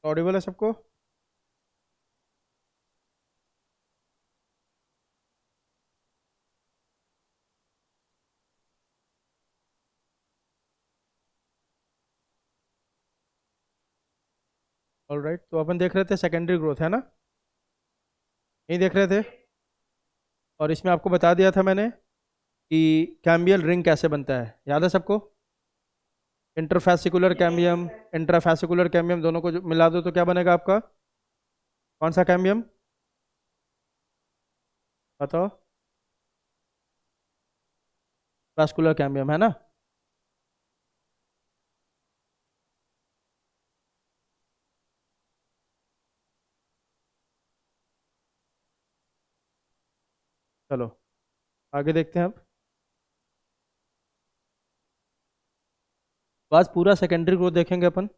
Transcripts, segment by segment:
Audible है सबको? Alright, तो अपन देख रहे थे सेकेंडरी ग्रोथ, है ना? नहीं देख रहे थे? और इसमें आपको बता दिया था मैंने कि कैम्बियल रिंग कैसे बनता है, याद है सबको? इंटरफैसिकुलर कैम्बियम, इंट्राफैसिकुलर कैम्बियम दोनों को मिला दो तो क्या बनेगा आपका? कौन सा कैम्बियम? बताओ। वास्कुलर कैम्बियम, है ना? चलो आगे देखते हैं अब। आज पूरा सेकेंडरी ग्रोथ देखेंगे अपन।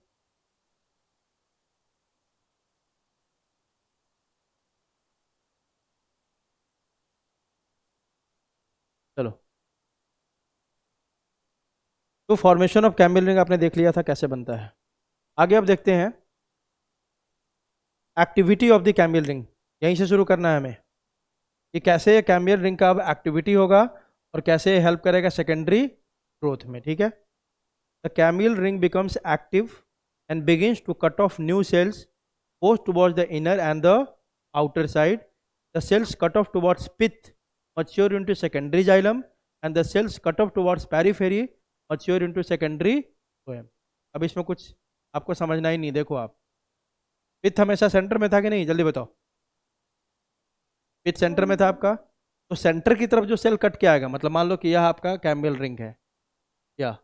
चलो, तो फॉर्मेशन ऑफ कैम्बियल रिंग आपने देख लिया था कैसे बनता है। आगे अब देखते हैं activity of the cambial ring. यहीं से शुरू करना है हमें कि कैसे कैम्बियल रिंग का अब एक्टिविटी होगा और कैसे हेल्प करेगा सेकेंडरी ग्रोथ में, ठीक है? The cambial ring becomes active and begins to cut off new cells both towards the inner and the outer side. The cells cut off towards pith mature into secondary xylem, and the cells cut off towards periphery mature into secondary phloem. अब इसमें कुछ आपको समझना ही नहीं, देखो आप। पिथ हमेशा centre में था कि नहीं, जल्दी बताओ। पिथ सेंटर में था आपका, तो सेंटर की तरफ जो सेल कट के आएगा, मतलब मान लो कि यह आपका कैम्बियल रिंग है, या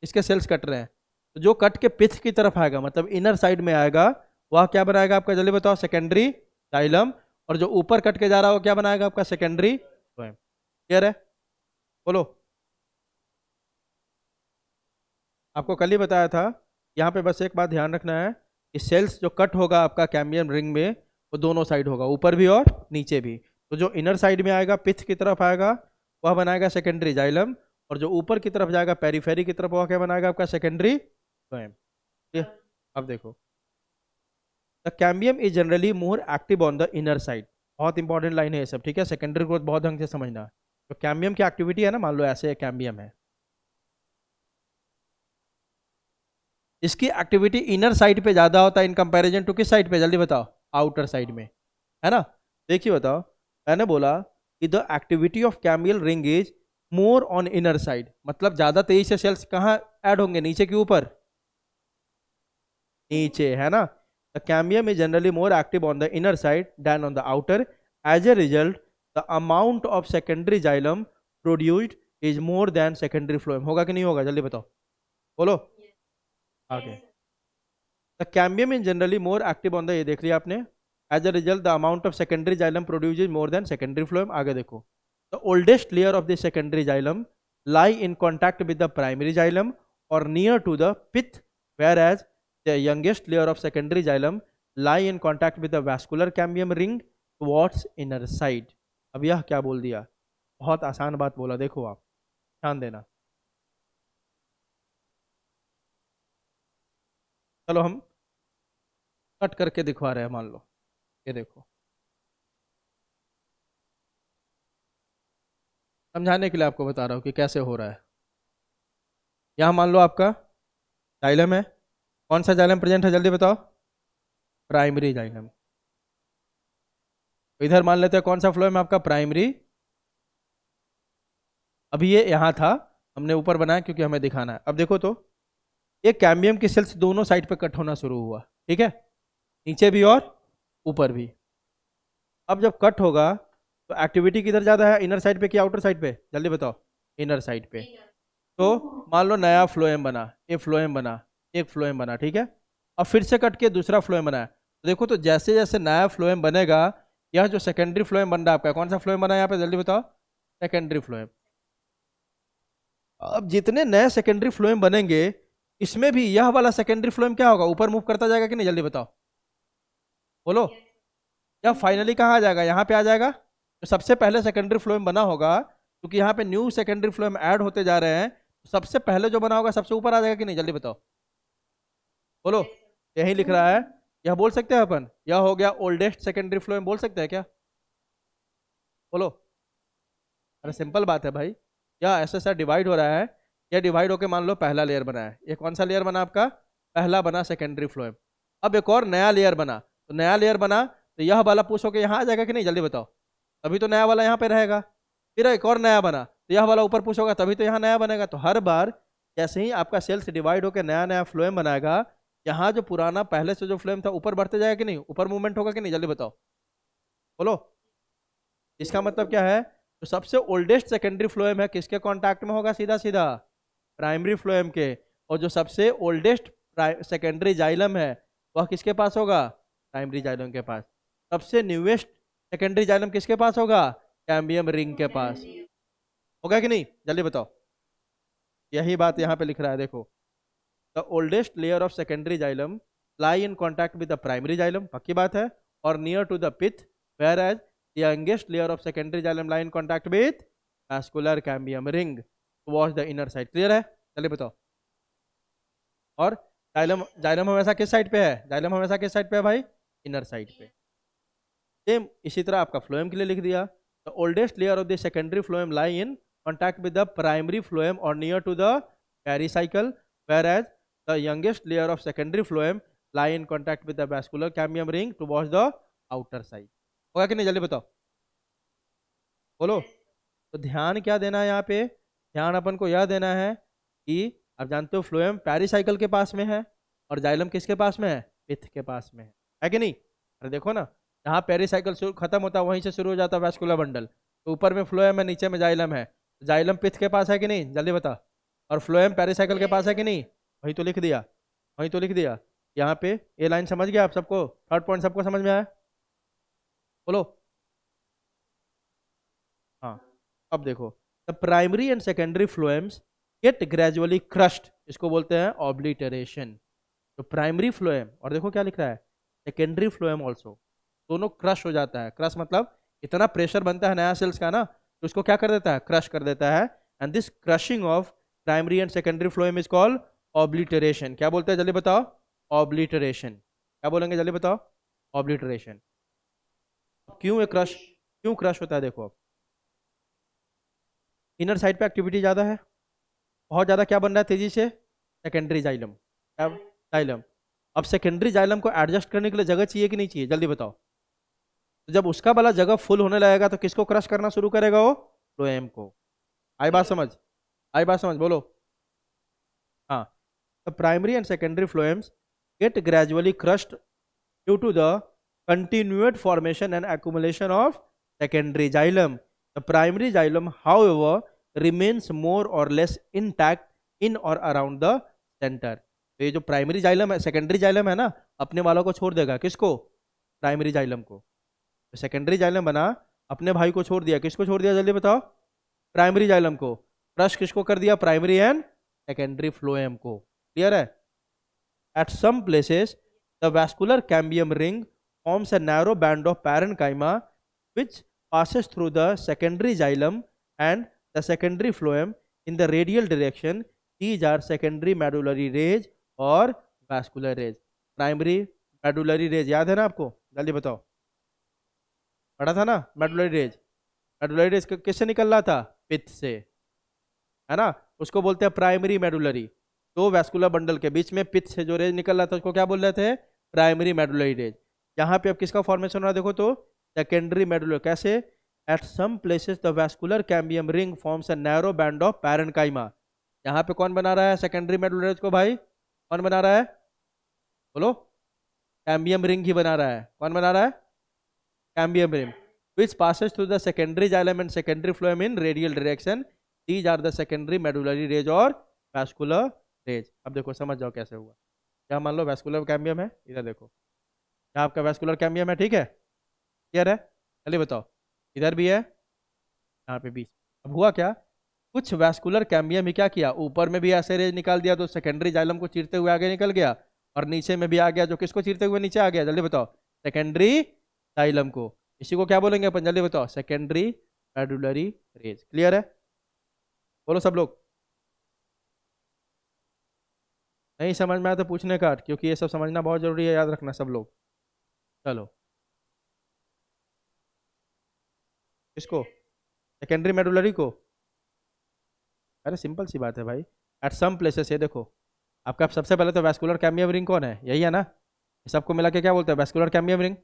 इसके सेल्स कट रहे हैं, तो जो कट के पिथ की तरफ आएगा मतलब इनर साइड में आएगा, वह क्या बनाएगा आपका, जल्दी बताओ? Secondary xylem. और जो ऊपर कट के जा रहा है वो क्या बनाएगा आपका? Secondary phloem. क्लियर है? बोलो। आपको कल ही बताया था, यहाँ पे बस एक बात ध्यान रखना है कि सेल्स जो कट होगा आपका कैम्बियम रिंग में, वो दोनों साइड होगा, ऊपर भी और नीचे भी। तो जो इनर साइड में आएगा पिथ की तरफ आएगा, वह बनाएगा सेकेंडरी जाइलम। और जो ऊपर की तरफ जाएगा पेरिफेरी की तरफ, वह क्या बनाएगा आपका? Secondary phloem. अब देखो, the cambium is generally more active on the inner side. बहुत इंपॉर्टेंट लाइन है ये सब, ठीक है? सेकेंडरी ग्रोथ बहुत ढंग से समझना। तो कैम्बियम की एक्टिविटी है ना, मान लो ऐसे कैम्बियम है, इसकी एक्टिविटी इनर साइड पे ज्यादा होता है इन कंपैरिजन टू किस साइड पे, जल्दी बताओ? आउटर साइड में, है ना? देखिए बताओ, मैंने बोला कि the activity of cambial ring is more on inner side, मतलब ज्यादा तेजी से सेल्स कहाँ ऐड होंगे, नीचे के ऊपर? नीचे, है ना? The cambium is generally more active on the inner side than on the outer. As a result, the amount of secondary xylem produced is more than secondary phloem. होगा कि नहीं होगा, जल्दी बताओ, बोलो। आगे, the cambium is generally more active on the, ये देख लिया आपने। As a result, the amount of secondary xylem produced is more than secondary phloem. आगे देखो, the oldest layer of the secondary xylem lie in contact with the primary xylem or near to the pith, whereas the youngest layer of secondary xylem lie in contact with the vascular cambium ring towards inner side. अब यह क्या बोल दिया, बहुत आसान बात बोला, देखो आप ध्यान देना। चलो हम कट करके दिखवा रहे हैं, मान लो ये देखो, समझाने के लिए आपको बता रहा हूँ कि कैसे हो रहा है। यहाँ मान लो आपका जाइलम है, कौन सा जाइलम प्रेजेंट है, जल्दी बताओ? Primary xylem. इधर मान लेते हैं कौन सा फ्लोएम आपका? प्राइमरी। अभी ये यहाँ था, हमने ऊपर बनाया क्योंकि हमें दिखाना है। अब देखो तो, ये कैम्बियम की सेल्स दोनों साइड पे कट होना शुरू हुआ, ठीक है? नीचे भी और ऊपर भी। अब जब कट होगा तो एक्टिविटी किधर ज्यादा है, इनर साइड पे कि आउटर साइड पे, जल्दी बताओ? इनर साइड पे। तो मान लो नया फ्लोएम बना, एक फ्लोएम बना, एक फ्लोएम बना, ठीक है? अब फिर से कट के दूसरा फ्लोएम बना है, तो देखो तो जैसे जैसे नया फ्लोएम बनेगा, यह जो सेकेंडरी फ्लोएम बन रहा है आपका, कौन सा फ्लोएम बना है यहाँ पे, जल्दी बताओ? Secondary phloem. अब जितने नए सेकेंडरी फ्लोएम बनेंगे, इसमें भी यह वाला सेकेंडरी फ्लोएम क्या होगा, ऊपर मूव करता जाएगा कि नहीं, जल्दी बताओ, बोलो? या फाइनली कहाँ आ जाएगा, यहाँ पे आ जाएगा। तो सबसे पहले सेकेंडरी फ्लोएम बना होगा, क्योंकि यहाँ पे न्यू सेकेंडरी फ्लोएम ऐड होते जा रहे हैं, तो सबसे पहले जो बना होगा सबसे ऊपर आ जाएगा कि नहीं, जल्दी बताओ, बोलो? यही लिख रहा है यह बोल सकते हैं अपन, यह हो गया ओल्डेस्ट सेकेंडरी फ्लोएम, बोल सकते हैं क्या? बोलो। अरे सिंपल बात है भाई, यह ऐसे ऐसा डिवाइड हो रहा है, यह डिवाइड होके मान लो पहला लेयर बना है, ये कौन सा लेयर बना आपका? पहला बना सेकेंडरी फ्लोएम। अब एक और नया लेयर बना, तो नया लेयर बना तो यह वाला पुश होके यहाँ आ जाएगा कि नहीं, जल्दी बताओ। तभी तो नया वाला यहाँ पे रहेगा। फिर एक और नया बना तो यह वाला ऊपर पुश होगा, तभी तो यहाँ नया बनेगा। तो हर बार जैसे ही आपका सेल्स डिवाइड होकर नया नया फ्लोएम बनाएगा, यहाँ जो पुराना पहले से जो फ्लोएम था ऊपर बढ़ते जाएगा कि नहीं, ऊपर मूवमेंट होगा कि नहीं, जल्दी बताओ। बोलो। इसका मतलब क्या है? तो सबसे ओल्डेस्ट सेकेंडरी फ्लोएम है किसके कांटेक्ट में होगा? सीधा सीधा प्राइमरी फ्लोएम के। और जो सबसे ओल्डेस्ट सेकेंडरी जाइलम है वह किसके पास होगा? प्राइमरी जाइलम के पास। सबसे न्यूएस्ट सेकेंडरी जाइलम किसके पास होगा? कैम्बियम रिंग के पास। होगा कि नहीं, जल्दी बताओ। यही बात यहाँ पे लिख रहा है, देखो। The oldest layer of secondary xylem lie in contact with the primary xylem, पक्की बात है, और near to the pith, whereas the youngest layer of secondary xylem lie in contact with vascular cambium ring towards the inner side. Clear है? चलिए बताओ। और xylem, xylem हमेशा किस साइड पे है? जाइलम हमेशा किस साइड पे है भाई? इनर साइड पे। सेम इसी तरह आपका फ्लोएम के लिए लिख दिया, the oldest layer of the secondary phloem lie in contact with the primary phloem और near to the pericycle, whereas the youngest layer of secondary phloem lie in contact with the vascular cambium ring towards the outer side. होगा कि नहीं, जल्दी बताओ। बोलो। तो ध्यान क्या देना है यहाँ पे? ध्यान अपन को यह देना है कि आप जानते हो फ्लोएम पेरिसाइकल के पास में है और जाइलम किसके पास में है? पिथ के पास में है कि नहीं? अरे देखो ना, जहाँ पेरिसाइकल खत्म होता है वहीं से शुरू हो जाता है वैस्कुलर बंडल। तो ऊपर में फ्लोएम है, नीचे में जाइलम है। जाइलम पिथ के पास है कि नहीं, जल्दी बता। और फ्लोएम पेरिसाइकल के पास है कि नहीं? वही तो लिख दिया, वही तो लिख दिया। यहाँ पे ये लाइन समझ गया आप सबको? थर्ड पॉइंट सबको समझ में आया? बोलो। हाँ। अब देखो, the primary and secondary phloems get gradually crushed, इसको बोलते हैं ऑब्लिटरेशन। तो प्राइमरी फ्लोएम, और देखो क्या लिख रहा है, सेकेंडरी फ्लोएम ऑल्सो, दोनों क्रश हो जाता है। क्रश मतलब इतना प्रेशर बनता है नया सेल्स का ना, तो उसको क्या कर देता है? क्रश कर देता है। And this crushing of primary and secondary phloem is called obliteration. क्या बोलते हैं, जल्दी बताओ? ऑब्लिटरेशन। क्या बोलेंगे, जल्दी बताओ? ऑब्लिटरेशन। क्यों ये क्रश, क्यों क्रश होता है? देखो, इनर साइड पे एक्टिविटी ज़्यादा है, बहुत ज़्यादा क्या बन रहा है तेजी से? Secondary xylem. क्या? जाइलम। अब सेकेंडरी जाइलम को एडजस्ट करने के लिए जगह चाहिए कि नहीं चाहिए, जल्दी बताओ। तो जब उसका वाला जगह फुल होने लगेगा तो किसको क्रश करना शुरू करेगा? वो फ्लोएम को। आई बात समझ? आई बात समझ? बोलो। हाँ। The primary and secondary phloems get gradually crushed due to the continued formation and accumulation of secondary xylem. The primary xylem, however, remains more or less intact in or around the center. तो ये जो primary xylem है, secondary xylem है ना, अपने वालों को छोड़ देगा। किसको? प्राइमरी जाइलम को। तो सेकेंडरी जाइलम बना, अपने भाई को छोड़ दिया। किसको छोड़ दिया, जल्दी बताओ? प्राइमरी जाइलम को। क्रश किसको कर दिया? प्राइमरी एंड सेकेंडरी फ्लोएम को। क्लियर है? At some places the vascular cambium ring forms a narrow band of parenchyma which passes through the secondary xylem and the secondary phloem in the radial direction. These are secondary medullary rays और vascular rays. Primary medullary rays याद है ना आपको, जल्दी बताओ। पढ़ा था ना medullary rays? medullary rays किससे निकल रहा था? पित्त से, है ना? उसको बोलते हैं प्राइमरी मेडुलरी। दो वैस्कुलर बंडल के बीच में पित्त से जो रेज निकल रहा था उसको क्या बोल रहे थे? Primary medullary rays. यहाँ पे अब किसका फॉर्मेशन हो रहा है देखो तो? Secondary medullary. कैसे? At some places the vascular cambium ring forms a narrow band of parenchyma. यहाँ पे कौन बना रहा है सेकेंडरी मेडुलर को भाई? कौन बना रहा है? बोलो। कैम्बियम रिंग ही बना रहा है। कौन बना रहा है? Cambium ring which passes through the secondary xylem and secondary phloem in radial direction. These are the secondary medullary rays और vascular rays. अब देखो समझ जाओ कैसे हुआ। क्या मान लो वैस्कुलर कैम्बियम है, इधर देखो, यहाँ आपका वैस्कुलर कैम्बियम है, ठीक है? क्लियर है? चलिए बताओ। इधर भी है, यहाँ पे बीच। अब हुआ क्या, कुछ वैस्कुलर कैम्बियम ही क्या किया, ऊपर में भी ऐसे रेज निकाल दिया तो सेकेंडरी जाइलम को चीरते हुए आगे निकल गया, और नीचे में भी आ गया जो किसको चीरते हुए नीचे आ गया, जल्दी बताओ? सेकेंडरी जाइलम को। इसी को क्या बोलेंगे अपन, जल्दी बताओ? Secondary medullary raise. क्लियर है? बोलो सब लोग। नहीं समझ में आया तो पूछने का, क्योंकि ये सब समझना बहुत जरूरी है, याद रखना सब लोग। चलो, इसको सेकेंडरी मेडुलरी को, अरे सिंपल सी बात है भाई। एट सम प्लेसेस, ये देखो आपका सबसे पहले तो वैस्कुलर कैम्बियम रिंग कौन है, यही है ना। सबको मिला के क्या बोलते हैं, वैस्कुलर कैम्बियम रिंग।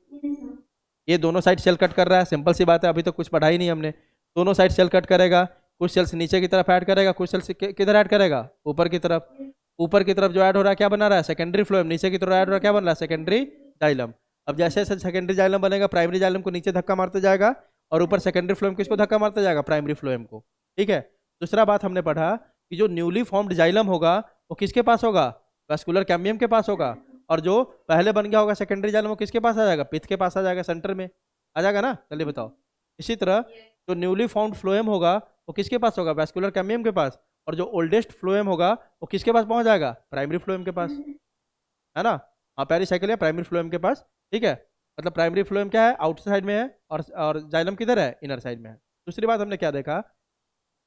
ये दोनों साइड सेल कट कर रहा है, सिंपल सी बात है, अभी तो कुछ पढ़ा ही नहीं हमने। दोनों साइड सेल कट करेगा, कुछ सेल्स नीचे की तरफ ऐड करेगा, कुछ सेल्स किधर ऐड करेगा, ऊपर की तरफ। ऊपर की तरफ जो ऐड हो रहा है क्या बना रहा है, सेकेंडरी फ्लोएम। नीचे की तरफ ऐड हो रहा है क्या बन रहा है, सेकेंडरी जाइलम। अब जैसे जैसे सेकेंडरी जाइलम बनेगा, प्राइमरी जाइलम को नीचे धक्का मारते जाएगा, और ऊपर सेकेंडरी फ्लोएम किसको धक्का मारता जाएगा, प्राइमरी फ्लोएम को। ठीक है। दूसरा बात हमने पढ़ा कि जो न्यूली फॉर्म्ड जाइलम होगा वो किसके पास होगा, वैस्कुलर कैम्बियम के पास होगा। और जो पहले बन गया होगा सेकेंडरी जाइलम वो किसके पास आ जाएगा, पिथ के पास आ जाएगा, सेंटर में आ जाएगा ना। जल्दी बताओ। इसी तरह जो न्यूली फाउंड फ्लोएम होगा वो किसके पास होगा, वैस्कुलर कैम्बियम के पास। और जो ओल्डेस्ट फ्लोएम होगा वो किसके पास पहुंच जाएगा, प्राइमरी फ्लोएम के पास, है ना। हाँ, पेरिसाइकिल है प्राइमरी फ्लोएम के पास। ठीक है। मतलब प्राइमरी फ्लोएम क्या है, आउटर साइड में है, और जाइलम किधर है, इनर साइड में है। दूसरी बात हमने क्या देखा,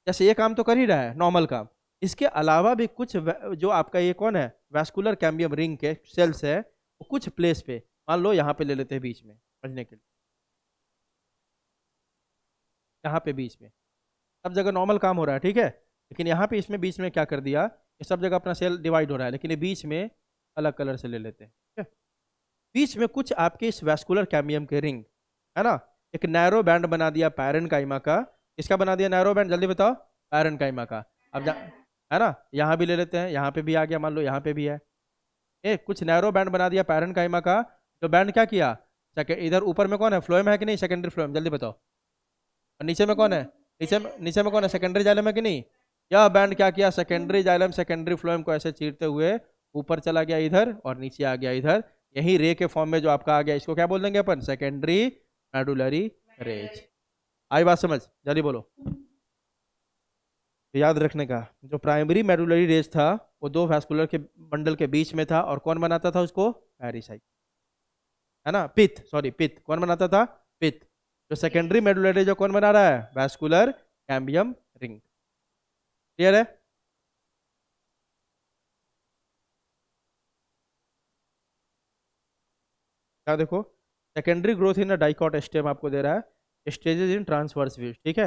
जैसे ये काम तो कर ही रहा है नॉर्मल काम, इसके अलावा भी कुछ जो आपका ये कौन है, वैस्कुलर कैम्बियम रिंग के सेल्स है, वो कुछ प्लेस पे, मान लो यहाँ पे ले लेते हैं बीच में समझने के लिए, यहाँ पे बीच में सब जगह नॉर्मल काम हो रहा है, ठीक है। लेकिन यहाँ पे इसमें बीच में क्या कर दिया, ये सब जगह अपना सेल डिवाइड हो रहा है, लेकिन ये बीच में अलग कलर से ले लेते हैं, ठीक है। बीच में कुछ आपके इस वैस्कुलर कैम्बियम के रिंग, है ना, एक नैरो बैंड बना दिया पैरेन्काइमा का। किसका बना दिया नैरो बैंड, जल्दी बताओ, पैरेन्काइमा का। अब है ना, यहाँ भी ले लेते हैं, यहाँ पे भी आ गया, मान लो यहाँ पे भी है। कुछ नैरो बैंड बना दिया पैरेन्काइमा का। जो बैंड क्या किया, इधर ऊपर में कौन है, फ्लोएम है कि नहीं, सेकेंडरी फ्लोएम, जल्दी बताओ। और नीचे में कौन है, नीचे में कौन है, सेकेंडरी जाइलम है कि नहीं। यह बैंड क्या किया, सेकेंडरी जाइलम सेकेंडरी फ्लोएम को ऐसे चीरते हुए ऊपर चला गया इधर, और नीचे आ गया इधर। यही रे के फॉर्म में जो आपका आ गया, इसको क्या बोल देंगे अपन, सेकेंडरी मेडुलरी रेज। आई बात समझ, जल्दी बोलो। तो याद रखने का, जो प्राइमरी मेडुलरी रेज था वो दो वैस्कुलर के बंडल के बीच में था, और कौन बनाता था उसको, पेरिसाइकिल, है ना, पिथ, सॉरी पिथ, कौन बनाता था, पिथ। जो सेकेंडरी मेडुलरी जो कौन बना रहा है, वैस्कुलर कैम्बियम रिंग। क्लियर है। क्या देखो, secondary growth in dicot stem आपको दे रहा है, स्टेजेस इन ट्रांसवर्स व्यूज, ठीक है।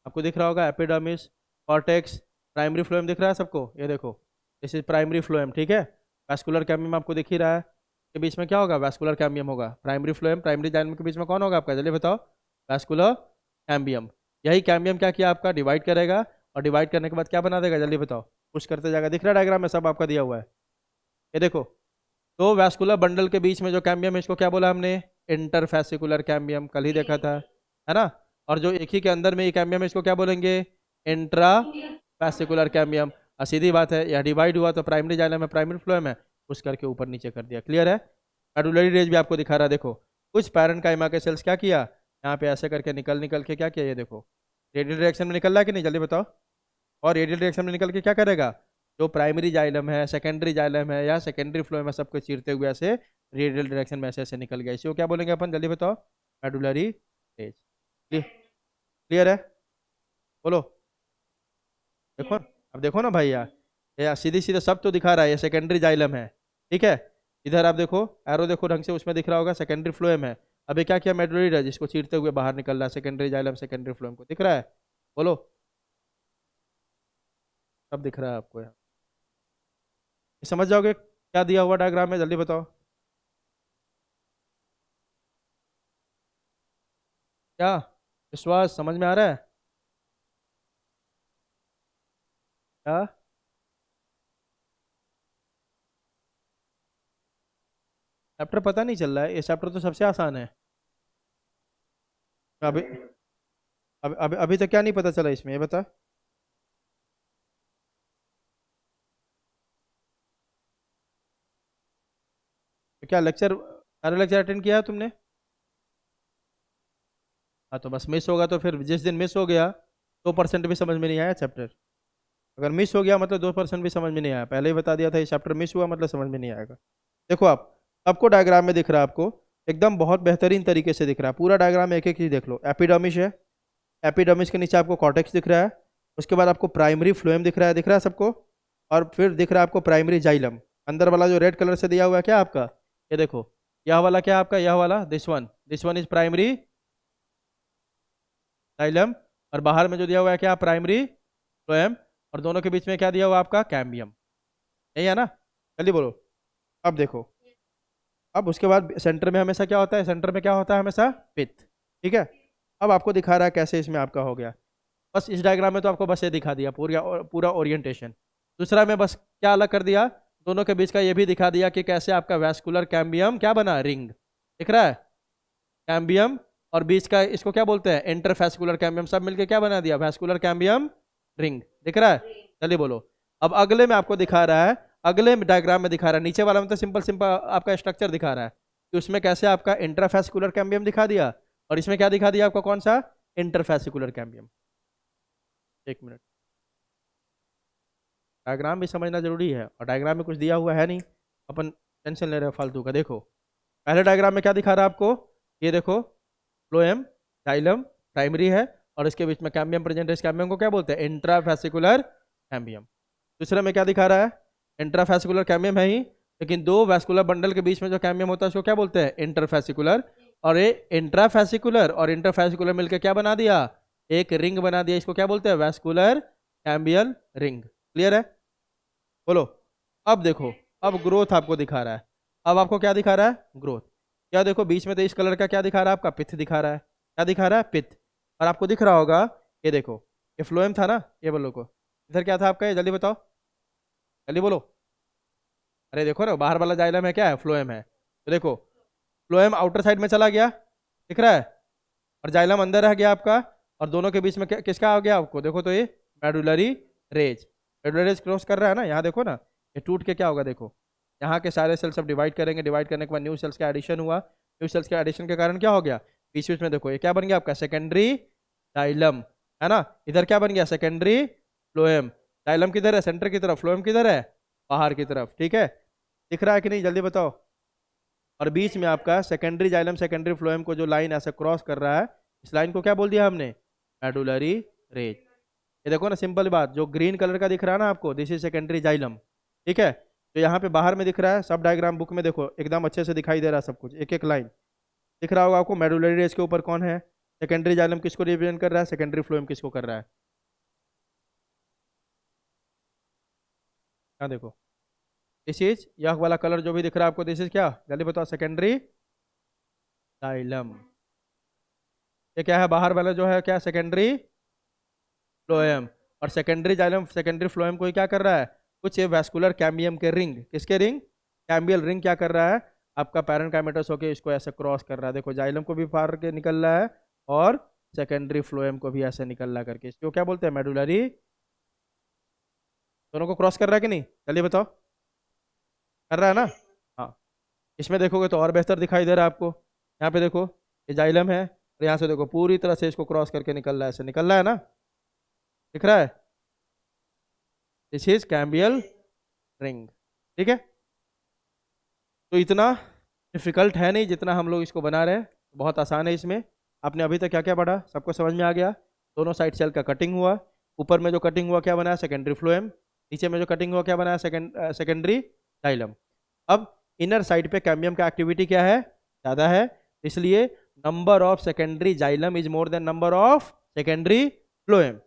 आपको दिख रहा होगा एपिडर्मिस, कॉर्टेक्स, प्राइमरी फ्लोएम दिख रहा है सबको, ये देखो दिस इज प्राइमरी फ्लोएम, ठीक है। वैस्कुलर कैम्बियम आपको दिख ही रहा है, के बीच में क्या होगा, वैस्कुलर कैम्बियम होगा। प्राइमरी फ्लोएम प्राइमरी जाइलम के बीच में कौन होगा आपका, जल्दी बताओ, वैस्कुलर कैम्बियम। यही कैम्बियम क्या किया आपका, डिवाइड करेगा, और डिवाइड करने के बाद क्या बना देगा, जल्दी बताओ, पुश करते जाएगा। दिख रहा है डायग्राम में, सब आपका दिया हुआ है, ये देखो। तो वैस्कुलर बंडल के बीच में जो कैम्बियम है, इसको क्या बोला हमने, इंटरफेसिकुलर कैम्बियम, कल ही देखा था, है ना। और जो एक ही के अंदर में ये कैम्बियम है, इसको क्या बोलेंगे, इंट्रा फैसिकुलर कैम्बियम। और सीधी बात है, यह डिवाइड हुआ तो प्राइमरी जाइलम है, प्राइमरी फ्लोएम है, पुश करके ऊपर नीचे कर दिया। क्लियर है। मेडुलरी रेज भी आपको दिखा रहा है, देखो कुछ पैरेन्काइमा के सेल्स क्या किया, यहाँ पे ऐसे करके निकल निकल के क्या किया, ये देखो रेडियल डायरेक्शन में निकल रहा है कि नहीं, जल्दी बताओ। और रेडियल डायरेक्शन में निकल के क्या करेगा, जो प्राइमरी जाइलम है, सेकेंडरी जाइलम है, या सेकेंडरी फ्लोएम है, सबको चीरते हुए ऐसे रेडियल डायरेक्शन में ऐसे ऐसे निकल गया। इसी को क्या बोलेंगे अपन, जल्दी बताओ, मेडुलरी रेज। क्लियर है, बोलो। देखो, अब देखो ना भाई यार, ये सीधी सीधे सब तो दिखा रहा है, ये सेकेंडरी जाइलम है, ठीक है। इधर आप देखो, एरो देखो ढंग से, उसमें दिख रहा होगा सेकेंडरी फ्लोएम है। अभी क्या किया, मेडुलरी रेज, इसको चीरते हुए बाहर निकल रहा है, सेकेंडरी जाइलम सेकेंडरी फ्लोएम को, दिख रहा है, बोलो। सब दिख रहा है आपको यहाँ, समझ जाओगे क्या दिया हुआ डायग्राम में, जल्दी बताओ। क्या विश्वास, समझ में आ रहा है क्या, चैप्टर पता नहीं चल रहा है, ये चैप्टर तो सबसे आसान है। अभी अभी तक क्या नहीं पता चला इसमें, ये बता। तो क्या लेक्चर, सारे लेक्चर अटेंड किया है तुमने। हाँ, तो बस मिस होगा तो फिर जिस दिन मिस हो गया 2% भी समझ में नहीं आया चैप्टर। अगर मिस हो गया मतलब 2% भी समझ में नहीं आया, पहले ही बता दिया था, ये चैप्टर मिस हुआ मतलब समझ में नहीं आएगा। देखो आप, आपको डायग्राम में दिख रहा है, आपको एकदम बहुत बेहतरीन तरीके से दिख रहा है पूरा डायग्राम, एक एक चीज देख लो। एपिडर्मिस है, एपिडर्मिस के नीचे आपको कॉर्टेक्स दिख रहा है, उसके बाद आपको प्राइमरी फ्लोएम दिख रहा है, सबको। और फिर दिख रहा है आपको प्राइमरी जाइलम, अंदर वाला जो रेड कलर से दिया हुआ है क्या आपका, ये देखो, यह वाला क्या आपका, यह वाला, this one is primary xylem, और बाहर में जो दिया हुआ है क्या, प्राइमरी फ्लोएम, और दोनों के बीच में क्या दिया हुआ है आपका, कैम्बियम। यही है ना, जल्दी बोलो। अब देखो, अब उसके बाद सेंटर में हमेशा क्या होता है, सेंटर में क्या होता है हमेशा, पित्त। ठीक है, अब आपको दिखा रहा है कैसे इसमें आपका हो गया। बस इस डायग्राम में तो आपको बस ये दिखा दिया पूरा पूरा ओरिएंटेशन। दूसरा में बस क्या अलग कर दिया, दोनों के बीच का ये भी दिखा दिया कि कैसे आपका वैस्कुलर कैम्बियम क्या बना, रिंग। दिख रहा है, कैम्बियम, और बीच का इसको क्या बोलते हैं, इंटरफेस्कुलर कैम्बियम, सब मिलके क्या बना दिया, वैस्कुलर कैम्बियम रिंग। दिख रहा है, चलिए बोलो। अब अगले में आपको दिखा रहा है, अगले डायग्राम में दिखा रहा है, नीचे वाला में तो सिंपल सिंपल आपका स्ट्रक्चर दिखा रहा है कि उसमें कैसे आपका इंटरफेस्कुलर कैम्बियम दिखा दिया, और इसमें क्या दिखा दिया आपको, कौन सा, इंटरफेसिकुलर कैम्बियम। एक मिनट, डायग्राम भी समझना जरूरी है, और डायग्राम में कुछ दिया हुआ है नहीं, अपन टेंशन ले रहे हैं फालतू का। देखो पहले डायग्राम में क्या दिखा रहा है आपको, ये देखो, फ्लोएम जाइलम प्राइमरी है, और इसके बीच में कैम्बियम प्रेजेंट है, इस कैम्बियम को क्या बोलते हैं, इंट्राफेसिकुलर कैम्बियम। दूसरे में क्या दिखा रहा है, इंट्राफेसिकुलर कैम्बियम है ही, लेकिन दो वैस्कुलर बंडल के बीच में जो कैम्बियम होता है उसको क्या बोलते हैं, इंटरफेसिकुलर। और ये इंट्राफेसिकुलर और इंटरफेसिकुलर मिलकर क्या बना दिया, एक रिंग बना दिया, इसको क्या बोलते हैं, वैस्कुलर कैम्बियल रिंग। क्लियर है, बोलो। अब देखो, अब ग्रोथ आपको दिखा रहा है, अब आपको क्या दिखा रहा है, ग्रोथ। क्या देखो बीच में तो इस कलर का क्या दिखा रहा है आपका, पित्त दिखा रहा है, क्या दिखा रहा है, पित्त। और आपको दिख रहा होगा, ये देखो, ये फ्लोएम था ना, ये बोलो को, इधर क्या था आपका, ये जल्दी बताओ, जल्दी बोलो। अरे देखो ना, बाहर वाला जाइलम है क्या है, फ्लोएम है, तो देखो फ्लोएम आउटर साइड में चला गया, दिख रहा है, और जाइलम अंदर रह गया आपका, और दोनों के बीच में किसका आ गया आपको, देखो तो ये medullary rays, medullary rays cross कर रहा है ना, यहाँ देखो ना, ये टूट के क्या होगा, देखो यहाँ के सारे सेल्स सब डिवाइड करेंगे, डिवाइड करने के बाद न्यू सेल्स का एडिशन हुआ, न्यू सेल्स के एडिशन के कारण क्या हो गया, बीच बीच में देखो ये क्या बन गया आपका, सेकेंडरी जाइलम, है ना, इधर क्या बन गया, सेकेंडरी फ्लोएम। जाइलम किधर है, सेंटर की तरफ, फ्लोएम किधर है, बाहर की तरफ। ठीक है, दिख रहा है कि नहीं, जल्दी बताओ। और बीच में आपका सेकेंडरी जाइलम सेकेंडरी फ्लोएम को जो लाइन ऐसे क्रॉस कर रहा है, इस लाइन को क्या बोल दिया हमने, मेडुलरी रेज। ये देखो ना, सिंपल बात, जो ग्रीन कलर का दिख रहा है ना आपको, दिस इज सेकेंडरी जाइलम। ठीक है, तो यहाँ पे बाहर में दिख रहा है, सब डायग्राम बुक में देखो एकदम अच्छे से दिखाई दे रहा है सब कुछ, एक एक लाइन दिख रहा होगा आपको, मेडुलरी रेज के ऊपर कौन है, सेकेंडरी जाइलम किसको रिप्रेजेंट कर रहा है, सेकेंडरी फ्लोएम किसको कर रहा है, यहाँ देखो, दिस इज यह वाला कलर जो भी दिख रहा है आपको, दिस इज क्या, जल्दी बताओ, सेकेंडरी जाइलम। ये क्या है, बाहर वाला जो है क्या, सेकेंडरी फ्लोएम। और सेकेंडरी जाइलम सेकेंडरी फ्लोएम को ही क्या कर रहा है, कुछ ये वैस्कुलर कैम्बियम के रिंग, किसके रिंग, कैम्बियल रिंग क्या कर रहा है आपका, पैरेनकाइमेटस होके इसको ऐसे क्रॉस कर रहा है, देखो जाइलम को भी पार के निकल रहा है, और सेकेंडरी फ्लोएम को भी ऐसे निकल रहा करके, इसको क्या बोलते हैं, मेडुलरी, दोनों को क्रॉस कर रहा है कि नहीं, चलिए बताओ, कर रहा है ना। हाँ, इसमें देखोगे तो और बेहतर दिखाई दे रहा है आपको, यहाँ पे देखो ये जाइलम है, और यहाँ से देखो पूरी तरह से इसको क्रॉस करके निकल रहा है, ऐसे निकल रहा है ना, दिख रहा है, दिस इज कैम्बियल रिंग। ठीक है, तो इतना डिफिकल्ट है नहीं जितना हम लोग इसको बना रहे हैं, बहुत आसान है इसमें। आपने अभी तक क्या क्या पढ़ा, सबको समझ में आ गया, दोनों साइड सेल का कटिंग हुआ, ऊपर में जो कटिंग हुआ क्या बनाया, सेकेंडरी फ्लोएम, नीचे में जो कटिंग हुआ क्या बनाया, सेकेंडरी जाइलम। अब इनर साइड पे कैम्बियम का एक्टिविटी क्या है, ज़्यादा है, इसलिए number of secondary xylem is more than number of secondary phloem.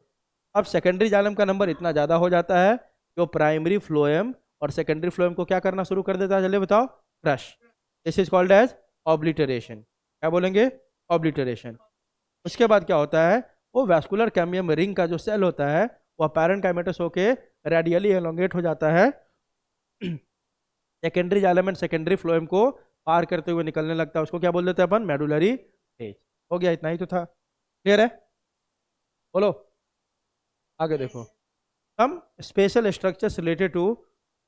अब सेकेंडरी जाइलम का नंबर इतना ज़्यादा हो जाता है कि वो प्राइमरी फ्लोएम और सेकेंडरी फ्लोएम को क्या करना शुरू कर देता है, चलिए बताओ, crush. This is called as obliteration, क्या बोलेंगे, ऑब्लिटरेशन। उसके बाद क्या होता है, वो वैस्कुलर कैम्बियम रिंग का जो सेल होता है वो पैरेनकाइमेटस होके रेडियली एलोंगेट हो जाता है, secondary xylem and secondary phloem को पार करते हुए निकलने लगता है, उसको क्या बोल देते हैं अपन, मेडुलरी रेज। हो गया, इतना ही तो था, क्लियर है, बोलो आगे देखो। some special structures related to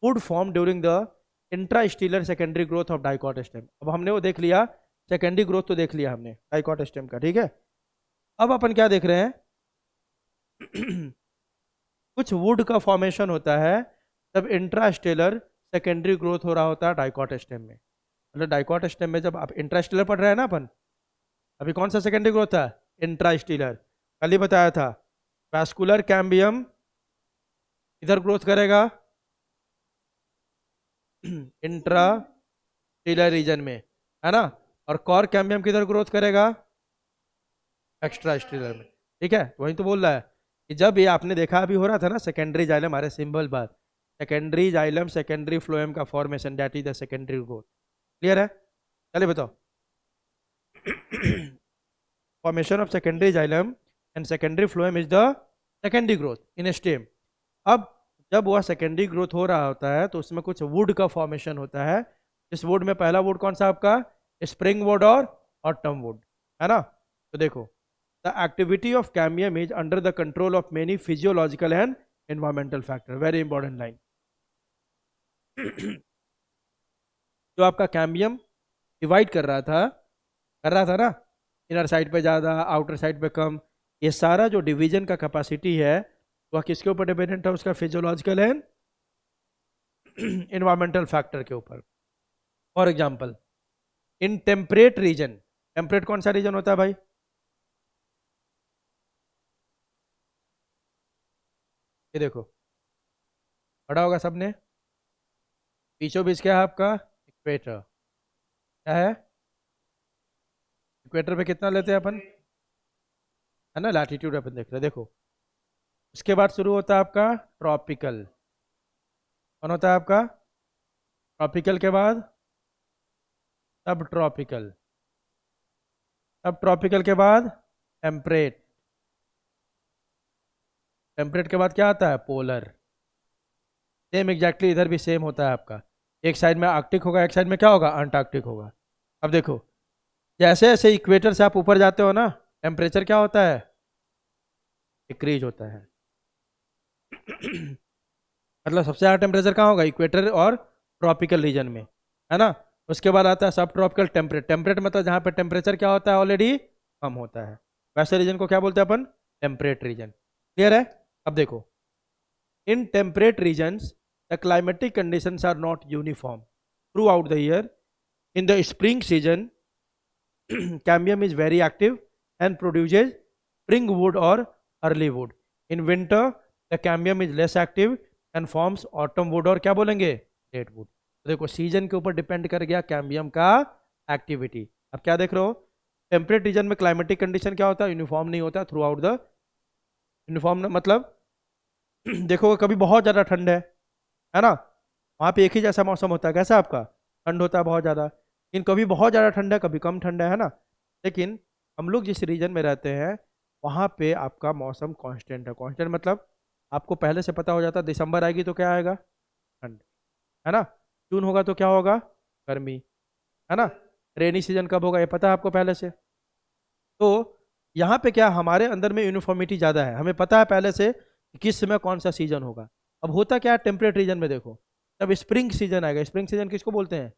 wood formed during the intrastellar secondary growth of dicot stem। अब हमने वो देख लिया, सेकेंडरी ग्रोथ तो देख लिया हमने डाइकॉट स्टेम का। ठीक है, अब अपन क्या देख रहे हैं कुछ वुड का फॉर्मेशन होता है जब इंट्रास्टेलर सेकेंडरी ग्रोथ हो रहा होता है डाइकॉट स्टेम में। मतलब डाइकॉट स्टेम में जब आप इंट्रास्टेलर पढ़ रहे हैं ना अपन, अभी कौन सा सेकेंडरी ग्रोथ था, इंट्रास्टेलर, कल ही बताया था, वैस्कुलर कैम्बियम इधर ग्रोथ करेगा, इंट्रा स्टीलर रीजन में, है ना। और कॉर कैम्बियम किधर ग्रोथ करेगा? एक्स्ट्रा स्टीलर में, ठीक है। वही तो बोल रहा है कि जब ये आपने देखा अभी हो रहा था ना सेकेंडरी जाइलम, हमारे सिंबल बात, सेकेंडरी जाइलम सेकेंडरी फ्लोएम का formation, that is the secondary growth. Clear है? चलिए बताओ। Formation of secondary xylem and secondary phloem is the secondary growth in stem. अब जब वह सेकेंडरी ग्रोथ हो रहा होता है तो उसमें कुछ वुड का फॉर्मेशन होता है। इस वुड में पहला वुड कौन सा आपका? स्प्रिंग वुड और ऑटम वुड, है ना। तो देखो, the activity of cambium is under the control of many physiological and environmental factor. Very important line. जो आपका कैम्बियम डिवाइड कर रहा था ना, इनर साइड पे ज़्यादा, आउटर साइड पे कम, ये सारा जो डिवीजन का कैपेसिटी है वह किसके ऊपर डिपेंडेंट है? उसका फिजियोलॉजिकल एंड इन्वायरमेंटल फैक्टर के ऊपर। For example, in temperate region, temperate कौन सा रीजन होता है भाई? ये देखो, पढ़ा होगा सबने, बीचों बीच क्या है आपका? इक्वेटर। क्या है? इक्वेटर पे कितना लेते हैं अपन, है ना, लैटिट्यूड अपन देख रहे हैं। देखो, उसके बाद शुरू होता है आपका ट्रॉपिकल। कौन होता है आपका? ट्रॉपिकल के बाद सब ट्रॉपिकल, सब ट्रॉपिकल के बाद टेम्परेट, टेम्परेट के बाद क्या आता है? पोलर। सेम एग्जैक्टली इधर भी सेम होता है आपका, एक साइड में आर्कटिक होगा, एक साइड में क्या होगा? अंटार्कटिक होगा। अब देखो, जैसे जैसे इक्वेटर से आप ऊपर जाते हो ना, टेम्परेचर क्या होता है? डिक्रीज होता है। मतलब सबसे ज़्यादा टेम्परेचर कहाँ होगा? इक्वेटर और ट्रॉपिकल रीजन में, है ना। उसके बाद आता है सब ट्रॉपिकल, टेम्परेट। टेम्परेट मतलब जहाँ पे टेम्परेचर क्या होता है? ऑलरेडी कम होता है। वैसे रीजन को क्या बोलते हैं अपन? Temperate region. क्लियर है? अब देखो, in temperate regions the climatic conditions are not uniform throughout the year. In the spring season cambium is very active and produces spring wood or early wood. In winter the cambium is less active and forms autumn wood और क्या बोलेंगे? late wood। तो देखो, season के ऊपर depend कर गया cambium का एक्टिविटी। अब क्या देख रहे हो? टेम्परेट रीजन में क्लाइमेटिक कंडीशन क्या होता है? यूनिफॉर्म नहीं होता थ्रू आउट द, यूनिफॉर्म मतलब देखो, कभी बहुत ज़्यादा ठंड है ना, वहाँ पे एक ही जैसा मौसम होता है। कैसा आपका? ठंड होता है बहुत ज़्यादा, लेकिन कभी बहुत ज़्यादा ठंड है, कभी कम ठंड है ना। लेकिन हम लोग जिस रीजन में रहते हैं वहाँ पे आपका मौसम कांस्टेंट है। कांस्टेंट मतलब आपको पहले से पता हो जाता है, दिसंबर आएगी तो क्या आएगा? ठंड, है ना। जून होगा तो क्या होगा? गर्मी, है ना। रेनी सीजन कब होगा ये पता है आपको पहले से। तो यहाँ पे क्या, हमारे अंदर में यूनिफॉर्मिटी ज़्यादा है, हमें पता है पहले से कि किस समय कौन सा सीजन होगा। अब होता क्या है टेम्परेट रीजन में? देखो, जब स्प्रिंग सीजन आएगा, स्प्रिंग सीजन किसको बोलते हैं?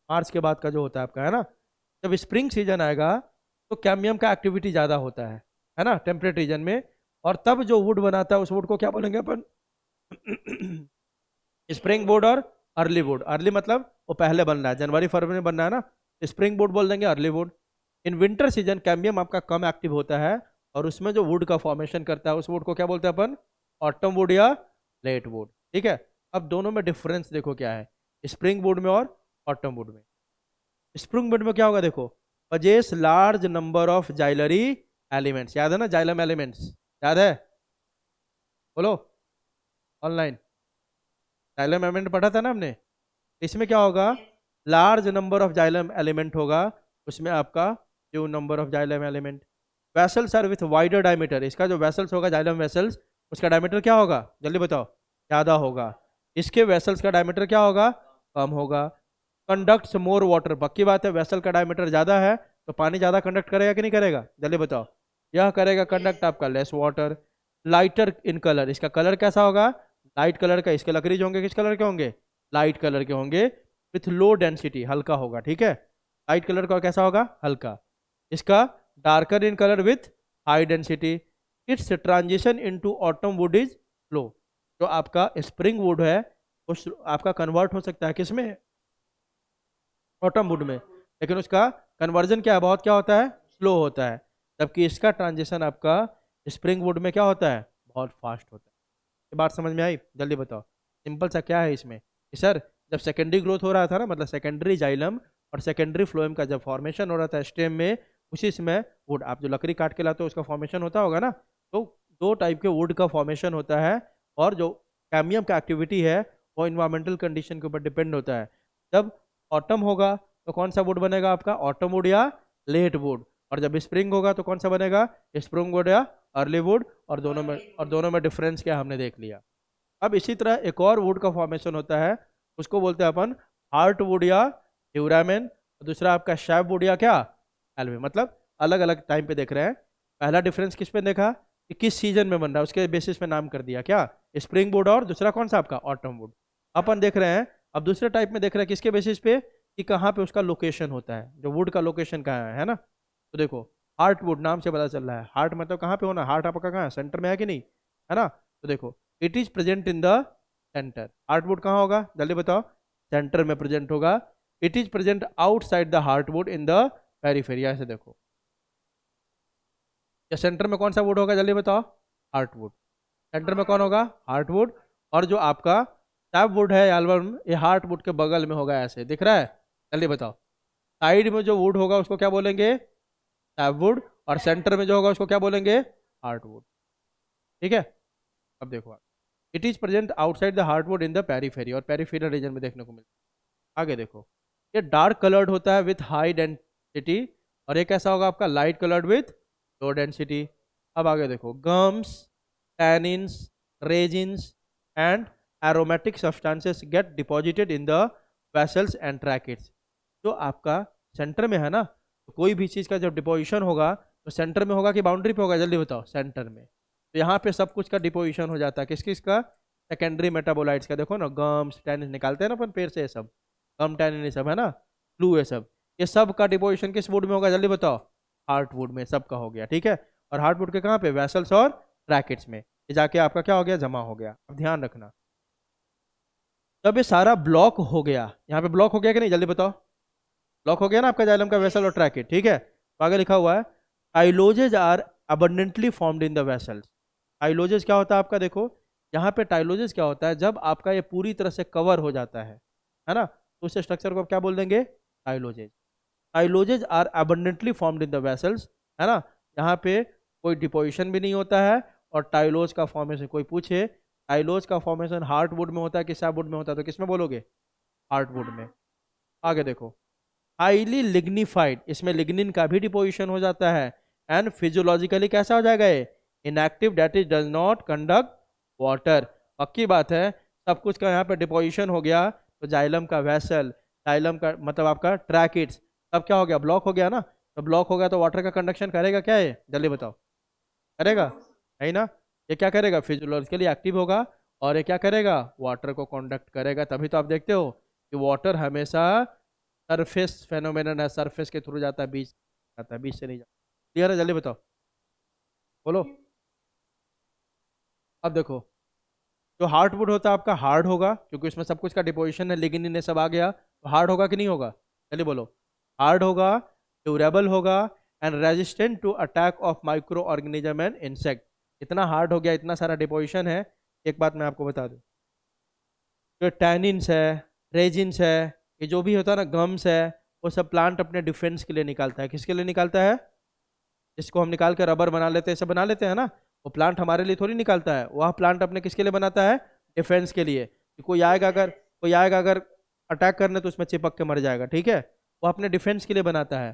मार्च के बाद का जो होता है आपका, है ना। जब स्प्रिंग सीजन आएगा तो कैम्बियम का एक्टिविटी ज़्यादा होता है ना, टेम्परेट रीजन में। और तब जो वुड बनाता है उस वुड को क्या बोलेंगे अपन? स्प्रिंग वुड और अर्ली वुड। अर्ली मतलब वो पहले बन रहा है, जनवरी फरवरी में बन रहा है ना, स्प्रिंग वुड बोल देंगे, early would. In winter season cambium आपका कम एक्टिव होता है और उसमें जो वुड का फॉर्मेशन करता है उस वुड को क्या बोलते हैं अपन? ऑटम वुड या लेट वुड। ठीक है। अब दोनों में डिफरेंस देखो क्या है, स्प्रिंग वुड में और ऑटम वुड में। स्प्रिंग वुड में क्या होगा? देखो, possess large number of xylary elements. याद है ना जाइलम एलिमेंट्स? याद है? बोलो ऑनलाइन। जाइलम एलिमेंट पढ़ा था ना हमने। इसमें क्या होगा? Large number of xylem element होगा, उसमें आपका जो number of xylem element. Vessels are with wider diameter. इसका जो वेसल्स होगा, जाइलम वेसल्स, उसका डायमीटर क्या होगा? जल्दी बताओ। ज़्यादा होगा। इसके वेसल्स का डायमीटर क्या होगा? कम होगा। Conducts more water. पक्की बात है, वेसल का डायमीटर ज़्यादा है तो पानी ज़्यादा कंडक्ट करेगा कि नहीं करेगा? जल्दी बताओ। यह करेगा कंडक्ट आपका less water. Lighter in colour. इसका कलर कैसा होगा? लाइट कलर का। इसके लकड़ी जो होंगे किस कलर के होंगे? लाइट कलर के होंगे, विथ लो डेंसिटी, हल्का होगा। ठीक है। लाइट कलर का कैसा होगा? हल्का। इसका darker in colour with high density. It's transition into autumn would is slow. जो आपका स्प्रिंग वुड है उस आपका कन्वर्ट हो सकता है किसमें? ऑटम वुड में। लेकिन उसका कन्वर्जन क्या है? बहुत क्या होता है? स्लो होता है। जबकि इसका ट्रांजिशन आपका स्प्रिंग वुड में क्या होता है? बहुत फास्ट होता है। ये बात समझ में आई? जल्दी बताओ। सिंपल सा क्या है इसमें कि सर जब सेकेंडरी ग्रोथ हो रहा था ना, मतलब सेकेंडरी जाइलम और सेकेंडरी फ्लोएम का जब फॉर्मेशन हो रहा था स्टेम में, उसी समय वुड, आप जो लकड़ी काट के लाते हो उसका फॉर्मेशन होता होगा ना, तो दो टाइप के वुड का फॉर्मेशन होता है। और जो कैम्बियम का एक्टिविटी है वो इन्वायरमेंटल कंडीशन के ऊपर डिपेंड होता है। जब ऑटम होगा तो कौन सा वुड बनेगा आपका, ऑटम वुड या लेट वुड। और जब स्प्रिंग होगा तो कौन सा बनेगा, स्प्रिंग वुड या अर्ली वुड। और दोनों में डिफरेंस क्या हमने देख लिया। अब इसी तरह एक और वुड का फॉर्मेशन होता है, उसको बोलते हैं अपन हार्ट वुड या ड्यूरामेन। दूसरा आपका शैप वुड या क्या, एल्वे। मतलब अलग अलग टाइम पे देख रहे हैं। पहला डिफरेंस किस पे देखा कि किस सीजन में बन रहा है, उसके बेसिस पे नाम कर दिया क्या, स्प्रिंग वुड। और दूसरा कौन सा आपका, ऑटम वुड। अपन देख रहे हैं अब दूसरे टाइप में देख रहे हैं किसके बेसिस पे, कि कहाँ पे उसका लोकेशन होता है, जो वुड का लोकेशन कहाँ है ना। तो देखो हार्ट वुड नाम से पता चल रहा है, हार्ट मतलब कहाँ पे होना, हार्ट आपका कहाँ है, सेंटर में है कि नहीं, है ना। तो देखो it is present in the centre. Heartwood कहाँ होगा जल्दी बताओ, सेंटर में प्रेजेंट होगा। It is present outside the heartwood in the periphery. ऐसे देखो, या सेंटर में कौन सा वुड होगा जल्दी बताओ, हार्टवुड। सेंटर में कौन होगा, हार्टवुड। और जो आपका सैपवुड है एल्बम, ये हार्टवुड के बगल में होगा, ऐसे दिख रहा है, जल्दी बताओ। साइड में जो वुड होगा उसको क्या बोलेंगे, सैपवुड। और सेंटर में जो होगा उसको क्या बोलेंगे, हार्टवुड। ठीक है। अब देखो, it is present outside the heartwood in the periphery, और पेरीफेरल रीजन में देखने को मिलता है। आगे देखो, ये डार्क कलर्ड होता है विथ हाई डेंसिटी, और ये कैसा होगा आपका, light coloured with low density. अब आगे देखो, gums, tannins, resins and aromatic substances get deposited in the vessels and tracheids. जो आपका सेंटर में है ना, तो कोई भी चीज़ का जब डिपोजिशन होगा तो सेंटर में होगा कि बाउंड्री पे होगा, जल्दी बताओ, सेंटर में। तो यहाँ पे सब कुछ का डिपोजिशन हो जाता है, किस किस का, सेकेंडरी मेटाबोलाइट्स का। देखो ना, गम्स टैनिन निकालते हैं ना अपन पेड़ से, ये सब गम टैनिन ये सब है ना, फ्लू ये सब, ये सब का डिपोजिशन किस वुड में होगा जल्दी बताओ, हार्ट वुड में सबका हो गया। ठीक है। और हार्ट वुड के कहाँ पे, वेसल्स और ब्रैकेट्स में, ये जाके आपका क्या हो गया, जमा हो गया। अब ध्यान रखना, जब ये सारा ब्लॉक हो गया, यहाँ पे ब्लॉक हो गया कि नहीं जल्दी बताओ, ब्लॉक हो गया ना आपका जाइलम का वेसल और ट्रैकेट। ठीक है। तो आगे लिखा हुआ है, tyloses are abundantly formed in the vessels. Tyloses क्या होता है आपका, देखो यहाँ पे टाइलोजेज क्या होता है, जब आपका ये पूरी तरह से कवर हो जाता है ना, तो उस स्ट्रक्चर को आप क्या बोल देंगे, tyloses. Tyloses are abundantly formed in the vessels, है ना। यहाँ पे कोई डिपोजिशन भी नहीं होता है, और टाइलोज का फॉर्मेशन, कोई पूछे टाइलोज का फॉर्मेशन हार्टवुड में होता है कि सैपवुड में होता है, तो किस में बोलोगे, हार्टवुड में। आगे देखो, हाईली लिग्निफाइड, इसमें लिग्निन का भी डिपोजिशन हो जाता है। एंड फिजियोलॉजिकली कैसा हो जाएगा ये, inactive, that is does not conduct water. पक्की बात है, सब कुछ का यहाँ पे डिपोजिशन हो गया, तो जाइलम का वेसल, जाइलम का मतलब आपका ट्रैकिट्स, सब क्या हो गया, ब्लॉक हो गया ना। तो ब्लॉक हो गया तो वाटर का कंडक्शन करेगा क्या, ये जल्दी बताओ, करेगा नहीं ना। ये क्या करेगा, फिजियोलॉजिकली एक्टिव होगा, और ये क्या करेगा, वाटर को कंडक्ट करेगा। तभी तो आप देखते हो कि वाटर हमेशा सरफेस फेनोमेनन है, सरफेस के थ्रू जाता है, बीच जाता है, बीच से नहीं जाता। क्लियर है, जल्दी बताओ, बोलो। अब देखो, जो हार्डवुड होता है आपका हार्ड होगा, क्योंकि उसमें सब कुछ का डिपोजिशन है, लिग्निन ने सब आ गया, तो हार्ड होगा कि नहीं होगा, चलिए बोलो। हार्ड होगा, ड्यूरेबल होगा, and resistant to attack of microorganism and insect. इतना हार्ड हो गया, इतना सारा डिपोजिशन है। एक बात मैं आपको बता दूं, जो टैनिन्स है, रेजिन्स है, ये जो भी होता है ना, गम्स है, वो सब प्लांट अपने डिफेंस के लिए निकालता है। किसके लिए निकालता है, इसको हम निकाल के रबर बना लेते हैं, सब बना लेते हैं ना, वो प्लांट हमारे लिए थोड़ी निकालता है, वह प्लांट अपने किसके लिए बनाता है, डिफेंस के लिए। कि कोई आएगा अगर अटैक करने, तो उसमें चिपक के मर जाएगा। ठीक है। वो अपने डिफेंस के लिए बनाता है,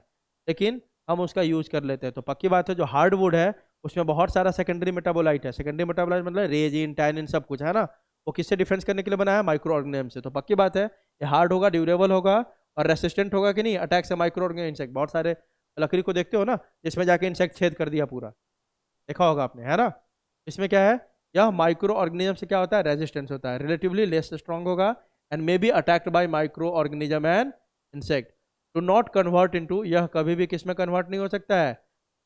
लेकिन हम उसका यूज कर लेते हैं। तो पक्की बात है, जो हार्डवुड है उसमें बहुत सारा सेकेंडरी मेटाबोलाइट है। सेकेंडरी मेटाबोलाइट मतलब रेजिन, टैनिन, सब कुछ है ना, वो किससे डिफेंस करने के लिए बना है, माइक्रो ऑर्गेनिज्म से। तो पक्की बात है, ये हार्ड होगा, ड्यूरेबल होगा, और रेसिस्टेंट होगा कि नहीं अटैक से, माइक्रो ऑर्गेनिज्म, इंसेक्ट। बहुत सारे लकड़ी को देखते हो ना, जिसमें जाके इंसेक्ट छेद कर दिया पूरा, देखा होगा आपने, है ना। इसमें क्या है, यह माइक्रो ऑर्गेनिज्म से क्या होता है, रेजिस्टेंस होता है, रिलेटिवली लेस स्ट्रॉन्ग होगा, and may be attacked by microorganism and insect. To not convert into, यह कभी भी किस में कन्वर्ट नहीं हो सकता है,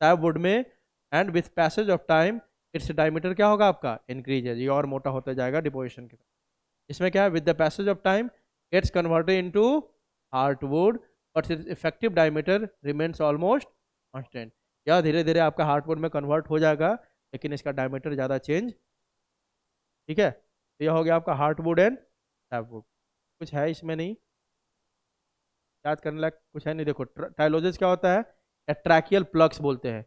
सैपवुड में। And with passage of time its diameter क्या होगा आपका, इंक्रीज है, ये और मोटा होता जाएगा डिपोजिशन के साथ। इसमें क्या है, with the passage of time it's converted into heartwood, but it's effective diameter remains almost constant. यह धीरे धीरे आपका हार्टवुड में कन्वर्ट हो जाएगा, लेकिन इसका डायमीटर ज़्यादा चेंज। ठीक है। तो यह हो गया आपका हार्टवुड एंड सैपवुड। कुछ है इसमें नहीं, याद करने लायक कुछ है नहीं। देखो टाइलोजेस क्या होता है, ट्रैकियल प्लग्स बोलते हैं।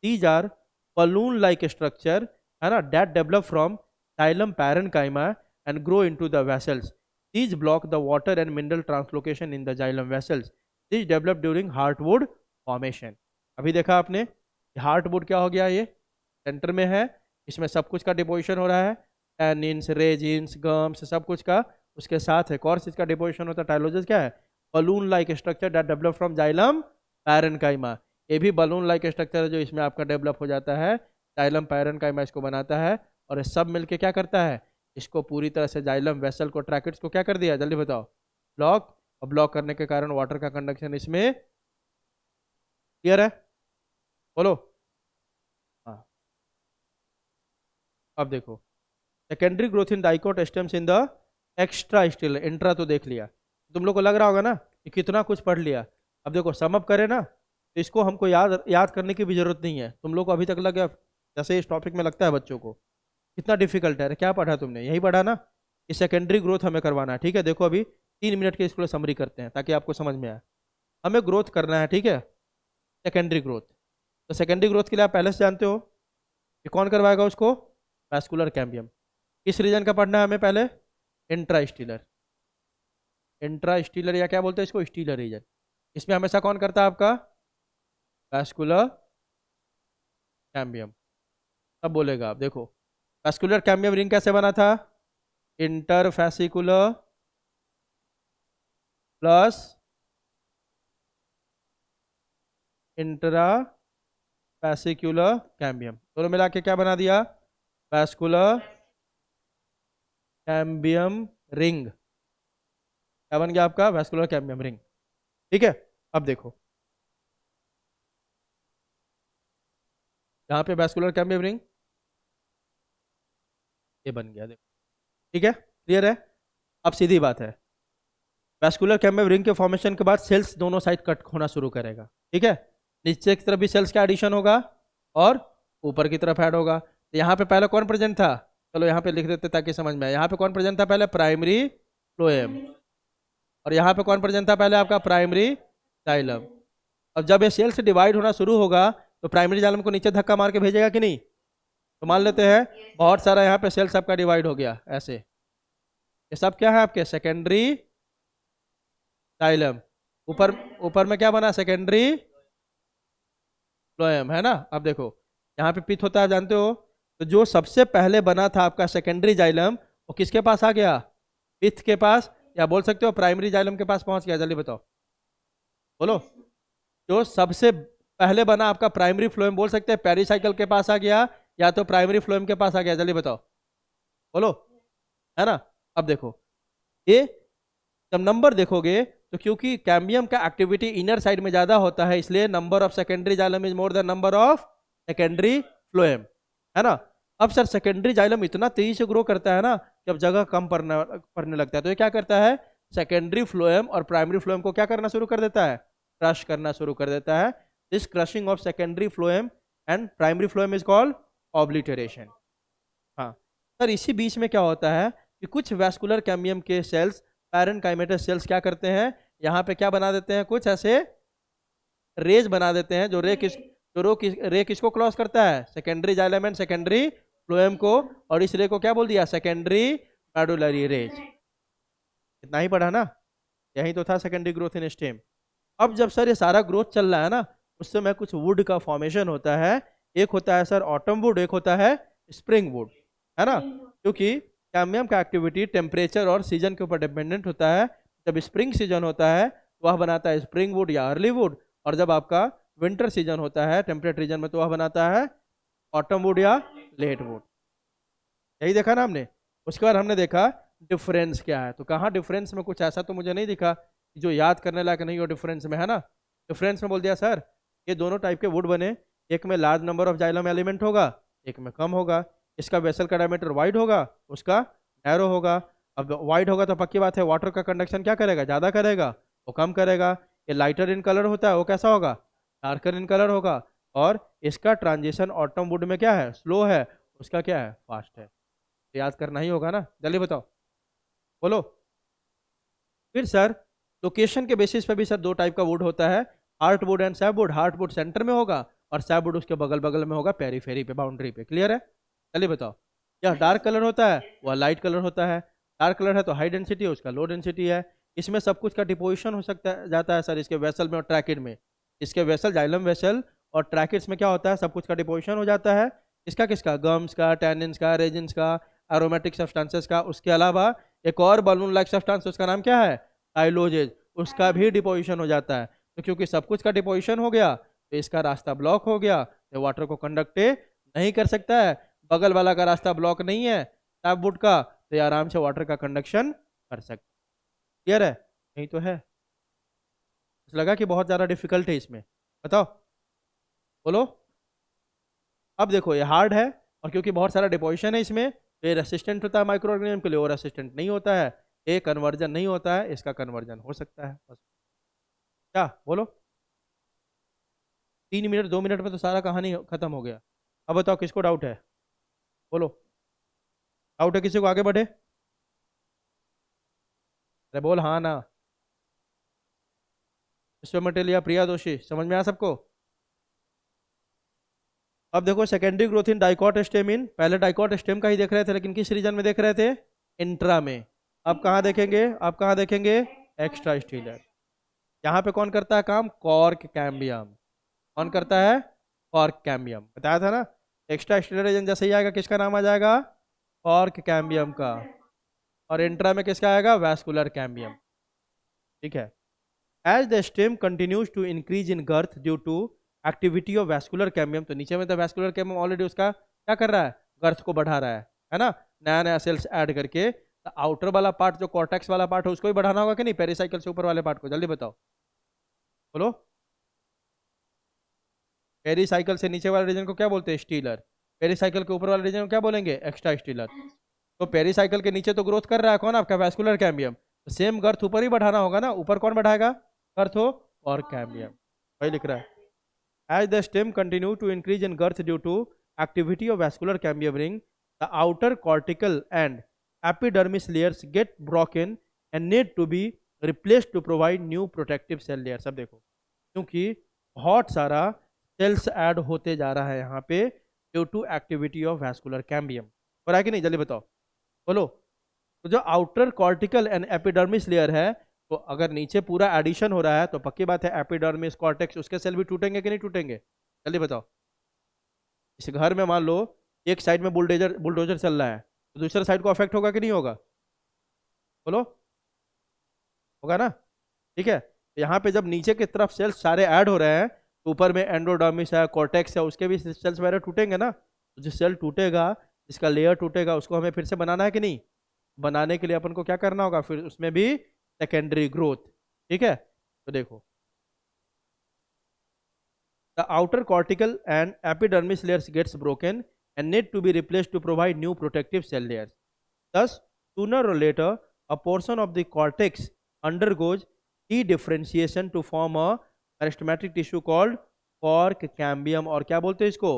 These are balloon like structure, है ना, that develop from xylem parenchyma and grow into the vessels. These block the water and mineral translocation in the xylem vessels. These develop during heartwood formation. अभी देखा आपने, heartwood क्या हो गया, ये centre में है, इसमें सब कुछ का डिपोजिशन हो रहा है, टैनिन्स, रेजिन्स, गम्स, सब कुछ का। उसके साथ एक और चीज का डिपोजिशन होता है, टाइलोजेस क्या है, balloon like structure that develop from xylem parenchyma. ये भी बलून लाइक स्ट्रक्चर है जो इसमें आपका डेवलप हो जाता है, जाइलम पैरेन्काइमा इसको बनाता है। और ये सब मिलके क्या करता है, इसको पूरी तरह से जाइलम वेसल को, ट्रैकेट्स को क्या कर दिया, जल्दी बताओ, ब्लॉक। और ब्लॉक करने के कारण वाटर का कंडक्शन इसमें क्लियर है, बोलो। हाँ, अब देखो secondary growth in dicot stems in the extra still. Intra तो देख लिया, तुम लोग को लग रहा होगा ना कि कितना कुछ पढ़ लिया। अब देखो सम अप करें ना, तो इसको हमको याद याद करने की भी जरूरत नहीं है। तुम लोग को अभी तक लगा जैसे इस टॉपिक में लगता है बच्चों को कितना डिफिकल्ट है, अरे क्या पढ़ा तुमने, यही पढ़ा ना कि सेकेंडरी ग्रोथ हमें करवाना है। ठीक है, देखो अभी 3 मिनट के इसको समरी करते हैं ताकि आपको समझ में आए। हमें ग्रोथ करना है, ठीक है, सेकेंडरी ग्रोथ। तो सेकेंडरी ग्रोथ के लिए आप पहले से जानते हो कि कौन करवाएगा उसको, वैस्कुलर कैम्बियम। किस रीजन का पढ़ना है हमें पहले, इंट्रा स्टीलर। इंट्रा स्टीलर या क्या बोलते हैं इसको, स्टीलर रीजन। इसमें हमेशा कौन करता है आपका, वैस्कुलर कैम्बियम। अब बोलेगा आप, देखो वैस्कुलर कैम्बियम रिंग कैसे बना था, interfascicular plus intra fascicular cambium, दोनों मिला के क्या बना दिया, वैस्कुलर कैम्बियम रिंग। क्या बन गया आपका, वैस्कुलर कैम्बियम रिंग। ठीक है, अब देखो यहाँ पे वैस्कुलर कैम्बियम रिंग ये बन गया, देखो। ठीक है, क्लियर है। अब सीधी बात है, वैस्कुलर कैम्बियम रिंग के फॉर्मेशन के बाद सेल्स दोनों साइड कट होना शुरू करेगा। ठीक है, नीचे की तरफ भी सेल्स का एडिशन होगा और ऊपर की तरफ ऐड होगा। तो यहाँ पे पहले कौन प्रेजेंट था, चलो यहाँ पे लिख देते ताकि समझ में आए। यहाँ पे कौन प्रेजेंट था पहले, प्राइमरी फ्लोएम। और यहाँ पे कौन प्रेजेंट था पहले, आपका प्राइमरी जाइलम। अब जब ये सेल से डिवाइड होना शुरू होगा तो प्राइमरी जाइलम को नीचे धक्का मार के भेजेगा कि नहीं। तो मान लेते हैं बहुत सारा यहाँ पे सेल्स आपका डिवाइड हो गया ऐसे, ये सब क्या है आपके, सेकेंडरी जाइलम। ऊपर ऊपर में क्या बना, सेकेंडरी फ्लोएम, है ना। अब देखो यहाँ पे पिथ होता है, जानते हो। तो जो सबसे पहले बना था आपका सेकेंडरी जाइलम, वो किसके पास आ गया, पिथ के पास, या बोल सकते हो प्राइमरी जाइलम के पास पहुंच गया, जल्दी बताओ, बोलो। जो सबसे पहले बना आपका प्राइमरी फ्लोएम, बोल सकते हैं पेरिसाइकिल के पास आ गया, या तो प्राइमरी फ्लोएम के पास आ गया, जल्दी बताओ, बोलो, है ना। अब देखो ये जब नंबर देखोगे तो क्योंकि कैम्बियम का एक्टिविटी इनर साइड में ज्यादा होता है, इसलिए number of secondary xylem is more than number of secondary phloem, है ना। अब सर सेकेंडरी जाइलम इतना तेजी से ग्रो करता है ना, जब जगह कम पड़ने लगता है तो ये क्या करता है, सेकेंडरी फ्लोएम और प्राइमरी फ्लोएम को क्या करना शुरू कर देता है, क्रश करना शुरू कर देता है। This crushing of secondary phloem and primary phloem is called obliteration. हाँ सर, इसी बीच में क्या होता है कि कुछ वैस्कुलर कैम्बियम के सेल्स, पैरेन्काइमेटस सेल्स क्या करते हैं, यहाँ पे क्या बना देते हैं, कुछ ऐसे रेज बना देते हैं, जो रे किसको क्रॉस करता है, secondary xylem and secondary phloem को। और इस रे को क्या बोल दिया, सेकेंडरी मेडुलरी रेज। इतना ही पढ़ा ना, यही तो था सेकेंडरी ग्रोथ इन स्टेम। अब जब सर ये सारा ग्रोथ चल रहा है ना, उस समय कुछ वुड का फॉर्मेशन होता है। एक होता है सर ऑटम वुड, एक होता है स्प्रिंग वुड, है ना। क्योंकि कैम्बियम का एक्टिविटी टेम्परेचर और सीजन के ऊपर डिपेंडेंट होता है। जब स्प्रिंग सीजन होता है तो वह बनाता है स्प्रिंग वुड या अर्ली वुड, और जब आपका विंटर सीजन होता है टेम्परेट रीजन में, तो वह बनाता है ऑटम वुड या लेट वुड। यही देखा ना हमने। उसके बाद हमने देखा डिफरेंस क्या है, तो कहाँ डिफरेंस में कुछ ऐसा तो मुझे नहीं दिखा जो याद करने लायक नहीं हो डिफरेंस में, है ना। डिफरेंस में बोल दिया सर ये दोनों टाइप के वुड बने, एक में large number of xylem element होगा, एक में कम होगा। इसका वेसल का डायमीटर वाइड होगा, उसका नैरो होगा। अब वाइड होगा तो पक्की बात है वाटर का कंडक्शन क्या करेगा, ज़्यादा करेगा, वो कम करेगा। ये लाइटर इन कलर होता है, वो कैसा होगा, डार्कर इन कलर होगा। और इसका ट्रांजिशन ऑटम वुड में क्या है, स्लो है, उसका क्या है, फास्ट है। तो याद करना ही होगा ना, जल्दी बताओ, बोलो। फिर सर लोकेशन के बेसिस पे भी सर दो टाइप का वुड होता है, heart would and SAP would. Heart would centre में होगा और सैप वुड उसके बगल बगल में होगा, पेरीफेरी पे, बाउंड्री पे। क्लियर है? चलिए बताओ। यह डार्क कलर होता है, वह लाइट कलर होता है। डार्क कलर है तो हाई डेंसिटी है, उसका लो डेंसिटी है। इसमें सब कुछ का डिपोजिशन हो सकता है, जाता है सर इसके वेसल में और ट्रैकिड में। इसके वेसल, जाइलम वेसल और ट्रैकिड्स में क्या होता है, सब कुछ का डिपोजिशन हो जाता है। इसका किसका? गम्स का, टैनिन्स का, रेजिन्स का, एरोमेटिक सब्सटेंसेस का। उसके अलावा एक और बलून लाइक सब्सटेंस, उसका नाम क्या है? थाइलोजेज। उसका भी डिपोजिशन हो जाता है। तो क्योंकि सब कुछ का डिपोजिशन हो गया तो इसका रास्ता ब्लॉक हो गया, तो वाटर को कंडक्ट नहीं कर सकता है। बगल वाला का रास्ता ब्लॉक नहीं है टैपवुड का, तो ये आराम से वाटर का कंडक्शन कर सकते। क्लियर है? नहीं तो है, लगा कि बहुत ज़्यादा डिफिकल्ट है इसमें? बताओ, बोलो। अब देखो ये हार्ड है और क्योंकि बहुत सारा डिपोजिशन है इसमें, तो ये रेसिस्टेंट होता है माइक्रो ऑर्गेनिज्म के लिए, और रेसिस्टेंट नहीं होता है। ये कन्वर्जन नहीं होता है, इसका कन्वर्जन हो सकता है। बस, क्या बोलो? 3 मिनट 2 मिनट में तो सारा कहानी खत्म हो गया। अब बताओ किसको डाउट है? बोलो, डाउट है किसी को? आगे बढ़े? अरे बोल हाँ ना। विश्व मटेल या प्रिया दोषी, समझ में आया सबको? अब देखो secondary growth in dicot stem in, पहले डाइकॉट स्टेम का ही देख रहे थे, लेकिन किस रीजन में देख रहे थे? इंट्रा में। अब कहाँ देखेंगे? अब कहाँ देखेंगे? Extra stealer. यहाँ पे कौन करता है काम? Cork cambium. कौन करता है? Cork cambium. बताया था ना, एक्स्ट्रा स्टीलर एजेंट जैसे ही आएगा किसका नाम आ जाएगा? कॉर्क कैम्बियम का। और इंट्रा में किसका आएगा? Vascular cambium. ठीक है। As the stem continues to increase in girth due to activity of vascular cambium, तो नीचे में तो वैस्कुलर कैम्बियम ऑलरेडी उसका क्या कर रहा है? गर्थ को बढ़ा रहा है ना, नया नया सेल्स ऐड करके। तो आउटर वाला पार्ट जो कॉर्टेक्स वाला पार्ट है उसको भी बढ़ाना होगा कि नहीं, पेरिसाइकिल से ऊपर वाले पार्ट को? जल्दी बताओ, बोलो। पेरिसाइकिल से नीचे वाले रीजन को क्या बोलते हैं? स्टीलर। पेरिसाइकिल के ऊपर वाले रीजन को क्या बोलेंगे? Extra stealer. तो पेरिसाइकिल के नीचे तो ग्रोथ कर रहा है कौन? आपका वैस्कुलर कैम्बियम। तो सेम गर्थ ऊपर ही बढ़ाना होगा ना, ऊपर कौन बढ़ाएगा? गर्थ हो और कैम्बियम। वही लिख रहा है। As the stem continue to increase in girth due to activity of vascular cambium ring, the outer cortical and epidermis layers get broken and need to be replaced to provide new protective cell layers। अब देखो, क्योंकि बहुत सारा sales add होते जा रहा है यहाँ पे due to activity of vascular cambium. हो रहा है कि नहीं? जल्दी बताओ, बोलो। तो जो outer cortical and epidermis layer है, तो अगर नीचे पूरा एडिशन हो रहा है तो पक्की बात है एपिडर्मिस, कॉर्टेक्स, उसके सेल भी टूटेंगे कि नहीं टूटेंगे? जल्दी बताओ। इस घर में मान लो एक साइड में बुलडोजर बुलडोजर चल रहा है, तो दूसरे साइड को अफेक्ट होगा कि नहीं होगा? बोलो, होगा ना? ठीक है। तो यहाँ पे जब नीचे की तरफ सेल्स सारे ऐड हो रहे हैं, तो ऊपर में एंडोडर्मिस है, कॉर्टेक्स है, उसके भी सेल्स वगैरह टूटेंगे ना। तो जो सेल टूटेगा, जिसका लेयर टूटेगा, उसको हमें फिर से बनाना है कि नहीं? बनाने के लिए अपन को क्या करना होगा? फिर उसमें भी सेकेंडरी ग्रोथ। ठीक है। तो देखो, the outer cortical and epidermis layers gets broken and need to be replaced to provide new protective cell layers. Thus, sooner or later, a portion of the cortex undergoes de-differentiation to form a meristematic tissue called cork cambium, और क्या बोलते हैं इसको?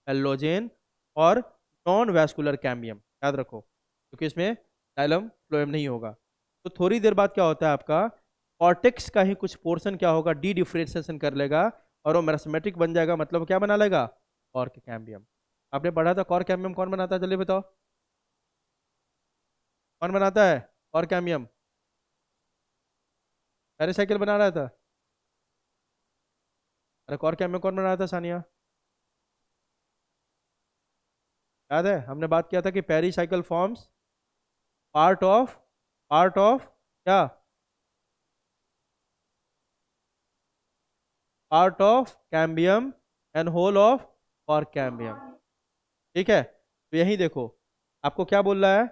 एलोजेन और non vascular cambium. याद रखो, क्योंकि इसमें जाइलम फ्लोएम नहीं होगा। तो थोड़ी देर बाद क्या होता है, आपका कॉर्टेक्स का ही कुछ पोर्शन क्या होगा? डी डिफ्रेंशिएशन कर लेगा और वो मेरिस्टेमेटिक बन जाएगा, मतलब क्या बना लेगा? Cork cambium. आपने पढ़ा था कॉर्क कैम्बियम कौन बनाता है? जल्दी बताओ, कौन बनाता है कॉर्क कैम्बियम? पेरिसाइकिल बना रहा था। अरे कॉर्क कैम्बियम कौन बना रहा था सानिया? याद है हमने बात किया था कि पेरिसाइकिल फॉर्म्स पार्ट ऑफ क्या? Part of cambium and whole of cork cambium. ठीक है। तो यही देखो, आपको क्या बोल रहा है?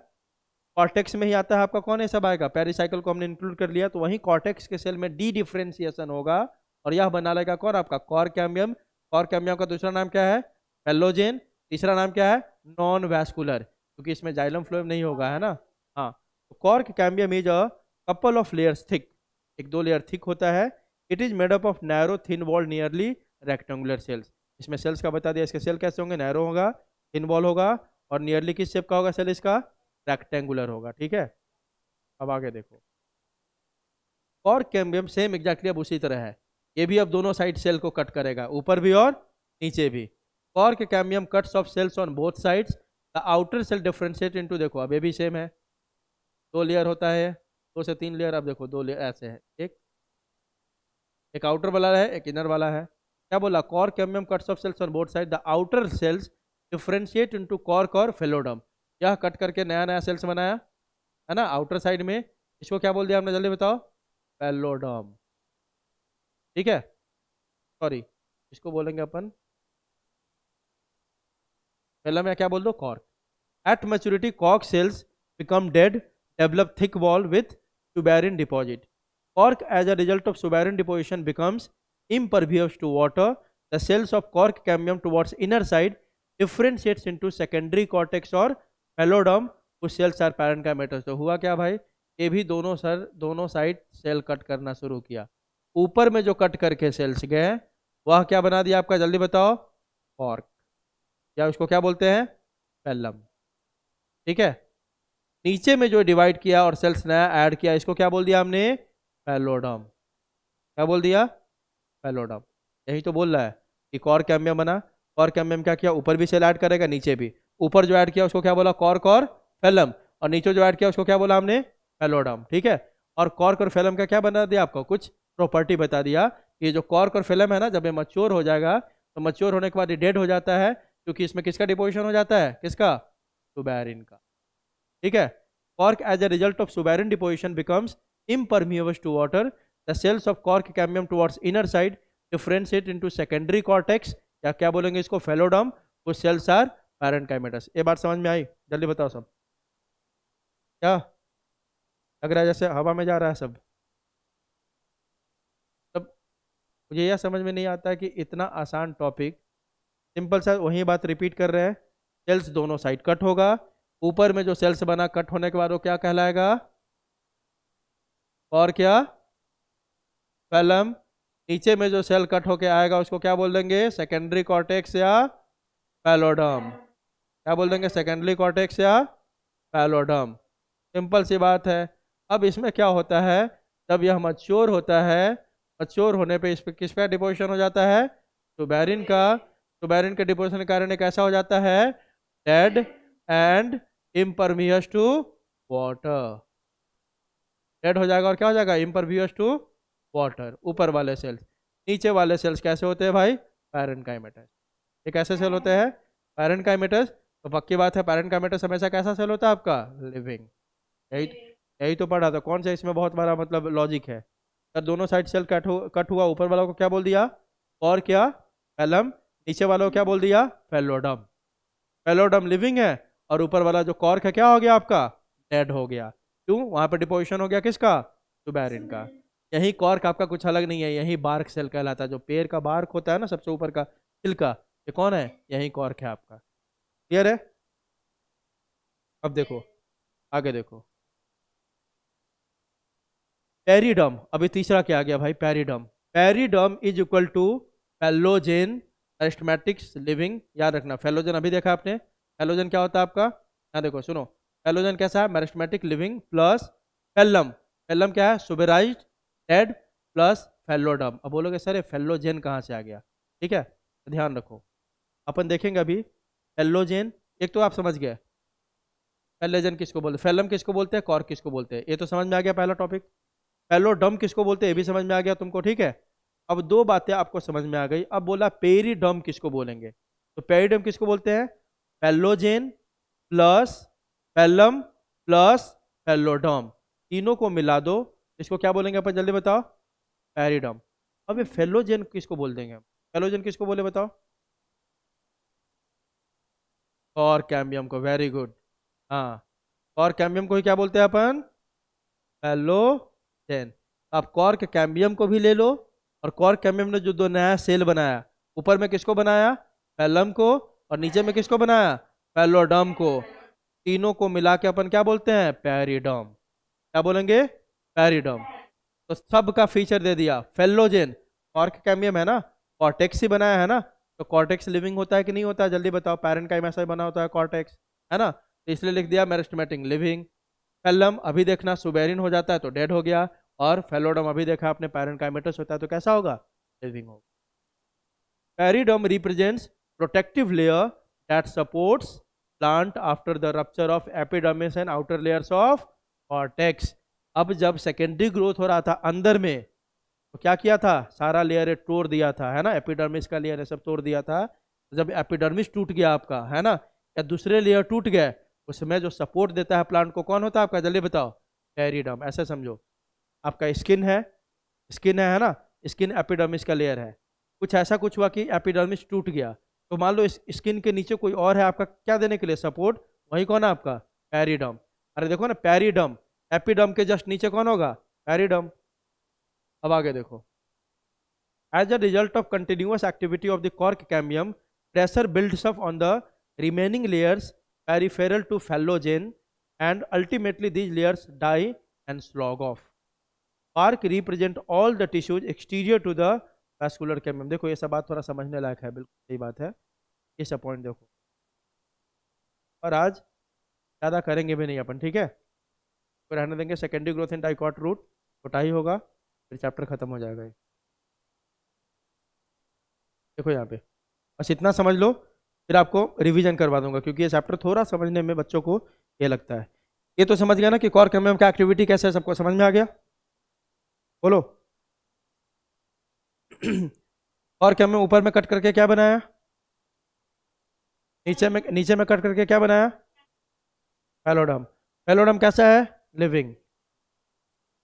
कॉर्टेक्स में ही आता है आपका, कौन है सब आएगा? पेरिसाइकिल को हमने इंक्लूड कर लिया, तो वहीं कॉर्टेक्स के सेल में डी डिफ्रेंशिएशन होगा और यह बना लेगा कौन? आपका कॉर्क कैम्बियम। कॉर्क कैम्बियम का दूसरा नाम क्या है? एलोजेन। तीसरा नाम क्या है? नॉन वैस्कुलर, क्योंकि इसमें जाइलम फ्लोएम नहीं होगा, है ना। हाँ, तो cork cambium is a couple of layers thick, एक दो लेयर थिक होता है। It is made up of narrow thin wall nearly rectangular cells. इसमें सेल्स का बता दिया, इसके सेल कैसे होंगे? नैरो होगा, थिन वॉल होगा और नियरली किस शेप का होगा सेल? इसका रेक्टेंगुलर होगा। ठीक है। अब आगे देखो, कॉर्क कैम्बियम सेम एग्जैक्टली अब उसी तरह है, ये भी अब दोनों साइड सेल को कट करेगा, ऊपर भी और नीचे भी। Cork cambium cuts off cells on both sides, the outer cell differentiate into, देखो अब ये भी सेम है, 2 लेयर होता है, 2 से 3 लेयर, अब देखो 2 लेयर ऐसे है, एक आउटर वाला है एक इनर वाला है। क्या बोला, cork cambium cuts off cells on both side, the outer cells differentiate into cork और फेलोडम, यह कट करके नया नया सेल्स बनाया है ना आउटर साइड में, इसको क्या बोल दिया हमने जल्दी बताओ, फेलोडम, ठीक है, सॉरी इसको बोलेंगे अपन पहला मैं क्या बोल दो, cork. At maturity cork sales become dead, develop thick wall with suberin deposit, cork as a result of suberin deposition becomes impervious to water, the cells of cork cambium towards inner side differentiates into secondary cortex और phalloderm, whose cells are parenchymatous। तो हुआ क्या भाई, ये भी दोनों side cell cut करना शुरू किया, ऊपर में जो कट करके सेल्स गए वह क्या बना दिया आपका, जल्दी बताओ, कॉर्क, या उसको क्या बोलते हैं, पेलम, ठीक है। नीचे में जो डिवाइड किया और सेल्स नया ऐड किया, इसको क्या बोल दिया हमने, पेलोडम, क्या बोल दिया, पेलोडम। यही तो बोल रहा है कि कॉर्क कैम्बियम बना, कॉर्क कैम्बियम क्या किया, ऊपर भी सेल ऐड करेगा नीचे भी, ऊपर जो ऐड किया उसको क्या बोला, कॉर्क और फेलम, और नीचे जो ऐड किया उसको क्या बोला हमने, पेलोडम, ठीक है। और कॉर्क और फेलम का क्या बना दिया आपको, कुछ प्रॉपर्टी बता दिया, कि जो कॉर्क और फेलम है ना, जब ये मच्योर हो जाएगा तो मच्योर होने के बाद ये डेड हो जाता है, क्योंकि इसमें किसका डिपोजिशन हो जाता है, किसका, सुबेरिन का, ठीक है। Cork as a result of suberin deposition becomes impermeable to water, the cells of cork cambium towards inner side differentiate into secondary cortex, या क्या बोलेंगे इसको, phelloderm, whose cells are parenchymatous। ये बात समझ में आई, जल्दी बताओ सब, क्या लग रहा है जैसे हवा में जा रहा है सब। तब मुझे यह समझ में नहीं आता है कि इतना आसान टॉपिक, सिंपल सा वही बात रिपीट कर रहे हैं, सेल्स दोनों साइड कट होगा, ऊपर में जो सेल्स बना कट होने के बाद वो क्या कहलाएगा, और क्या, फेलम, नीचे में जो सेल कट होके आएगा उसको क्या बोल देंगे, सेकेंडरी कॉर्टेक्स या पैलोडम, क्या बोल देंगे, सेकेंडरी कॉर्टेक्स या पैलोडम, सिंपल सी बात है। अब इसमें क्या होता है, जब यह मच्योर होता है, मच्योर होने पे इस पे किसका डिपोजिशन हो जाता है, सुबेरिन का, सुबेरिन के डिपोजिशन के कारण कैसा हो जाता है, dead and impervious to water, dead हो जाएगा और क्या हो जाएगा, इम्परवियस टू वाटर, ऊपर वाले सेल्स। नीचे वाले सेल्स कैसे होते हैं भाई, पैरेन्काइमेटस, ये कैसे सेल होते हैं, पैरेन्काइमेटस, तो पक्की बात है पैरेन्काइमेटस हमेशा कैसा सेल होता है आपका, लिविंग, यही यही तो पढ़ा था, कौन सा इसमें बहुत बड़ा मतलब लॉजिक है। अगर दोनों साइड सेल कट हुआ, ऊपर वालों को क्या बोल दिया, और क्या, पेलम, नीचे वालों को क्या बोल दिया, फेलोडम, फेलोडम लिविंग है, और ऊपर वाला जो कॉर्क है क्या हो गया आपका, डेड हो गया, क्यों, वहां पर डिपोजिशन हो गया किसका, सुबेरिन का। यही कॉर्क आपका कुछ अलग नहीं है, यही बार्क सेल कहलाता है, जो पेड़ का बार्क होता है ना सबसे ऊपर का छिलका, ये कौन है, यही कॉर्क है आपका, क्लियर है। अब देखो आगे देखो, पेरिडम, अभी तीसरा क्या आ गया भाई, periderm, periderm is equal to phellogen एरिस्टमैटिक्स लिविंग, याद रखना, फेलोजन अभी देखा आपने, फेलोजन क्या होता है आपका, यहाँ देखो सुनो, फेलोजन कैसा है, meristematic living plus phellem, phellem क्या है, सुबेराइज्ड डेड प्लस फेलोडम। अब बोलोगे सर ये फेलोजेन कहाँ से आ गया, ठीक है, तो ध्यान रखो, अपन देखेंगे अभी फेलोजेन, एक तो आप समझ गए फेलोजेन किसको बोलते हैं, फेलम किसको बोलते हैं, कॉर्क किसको बोलते हैं, ये तो समझ में आ गया पहला टॉपिक। फेलोडम किसको बोलते हैं ये भी समझ में आ गया तुमको, ठीक है। अब दो बातें आपको समझ में आ गई, अब बोला पेरिडम किसको बोलेंगे, तो पेरिडम किसको बोलते हैं, phellogen plus phellem plus phelloderm, तीनों को मिला दो, इसको क्या बोलेंगे अपन जल्दी बताओ, पेरिडम। अब ये फेलोजेन किसको बोल देंगे, फेलोजेन किसको बोले बताओ, और कैम्बियम को, वेरी गुड, हाँ, और कैम्बियम को ही क्या बोलते हैं अपन, फेलोजेन। आप कॉर्क कैम्बियम को भी ले लो, और कॉर्क कैम्बियम ने जो दो नया सेल बनाया, ऊपर में किसको बनाया, फेलम को, और नीचे में किसको बनाया, फेलोडम को, तीनों को मिला के अपन क्या बोलते हैं, पेरिडम, क्या बोलेंगे, पेरिडम। तो सब का फीचर दे दिया, फेलोजेन, कॉर्क कैम्बियम है ना, कॉर्टेक्स ही बनाया है ना, तो कॉर्टेक्स लिविंग होता है कि नहीं होता है, जल्दी बताओ, पैरेन्काइम ऐसा ही बना होता है कॉर्टेक्स, है ना, तो इसलिए लिख दिया मेरिस्टेमेटिक लिविंग। फेलम अभी देखना सुबेरिन हो जाता है तो डेड हो गया, और फेलोडम अभी देखा आपने पैरेनकाइमेटस होता है तो कैसा होगा, लिविंग होगा। Periderm represents protective layer that supports plant after the rupture of epidermis and outer layers of cortex. अब जब सेकेंडरी ग्रोथ हो रहा था अंदर में तो क्या किया था, सारा लेयर तोड़ दिया था, है ना, एपिडर्मिस का लेयर सब तोड़ दिया था। जब एपिडर्मिस टूट गया आपका, है ना, या दूसरे लेयर टूट गए, उसमें जो सपोर्ट देता है प्लांट को कौन होता है आपका, जल्दी बताओ, पेरिडम। ऐसे समझो, आपका स्किन है ना, स्किन एपिडर्मिस का लेयर है। कुछ ऐसा कुछ हुआ कि एपिडर्मिस टूट गया, तो मान लो इस स्किन के नीचे कोई और है आपका क्या देने के लिए, सपोर्ट, वही कौन है आपका, पेरिडम। अरे देखो ना, पेरिडम, एपिडम के जस्ट नीचे कौन होगा, पेरिडम। अब आगे देखो, as a result of continuous activity of the cork cambium, pressure builds up on the remaining layers peripheral to phellogen and ultimately these layers die and slough off. Cork represent all the tissues exterior to the vascular cambium. देखो ये सब बात थोड़ा समझने लायक है, बिल्कुल सही बात है, ये सब पॉइंट देखो। और आज ज़्यादा करेंगे भी नहीं अपन, ठीक है, तो रहने देंगे। Secondary growth in dicot root छोटा ही होगा, फिर चैप्टर खत्म हो जाएगा। देखो यहाँ पे बस इतना समझ लो, फिर आपको रिवीजन करवा दूंगा, क्योंकि ये चैप्टर थोड़ा समझने में बच्चों को ये लगता है। ये तो समझ गया ना कि कॉर्क कैम्बियम का एक्टिविटी कैसे है, सबको समझ में आ गया, बोलो। कॉर्क कैम्बियम ऊपर में कट करके क्या बनाया, नीचे में कट करके क्या बनाया, फेलोडम। फेलोडम कैसा है, लिविंग।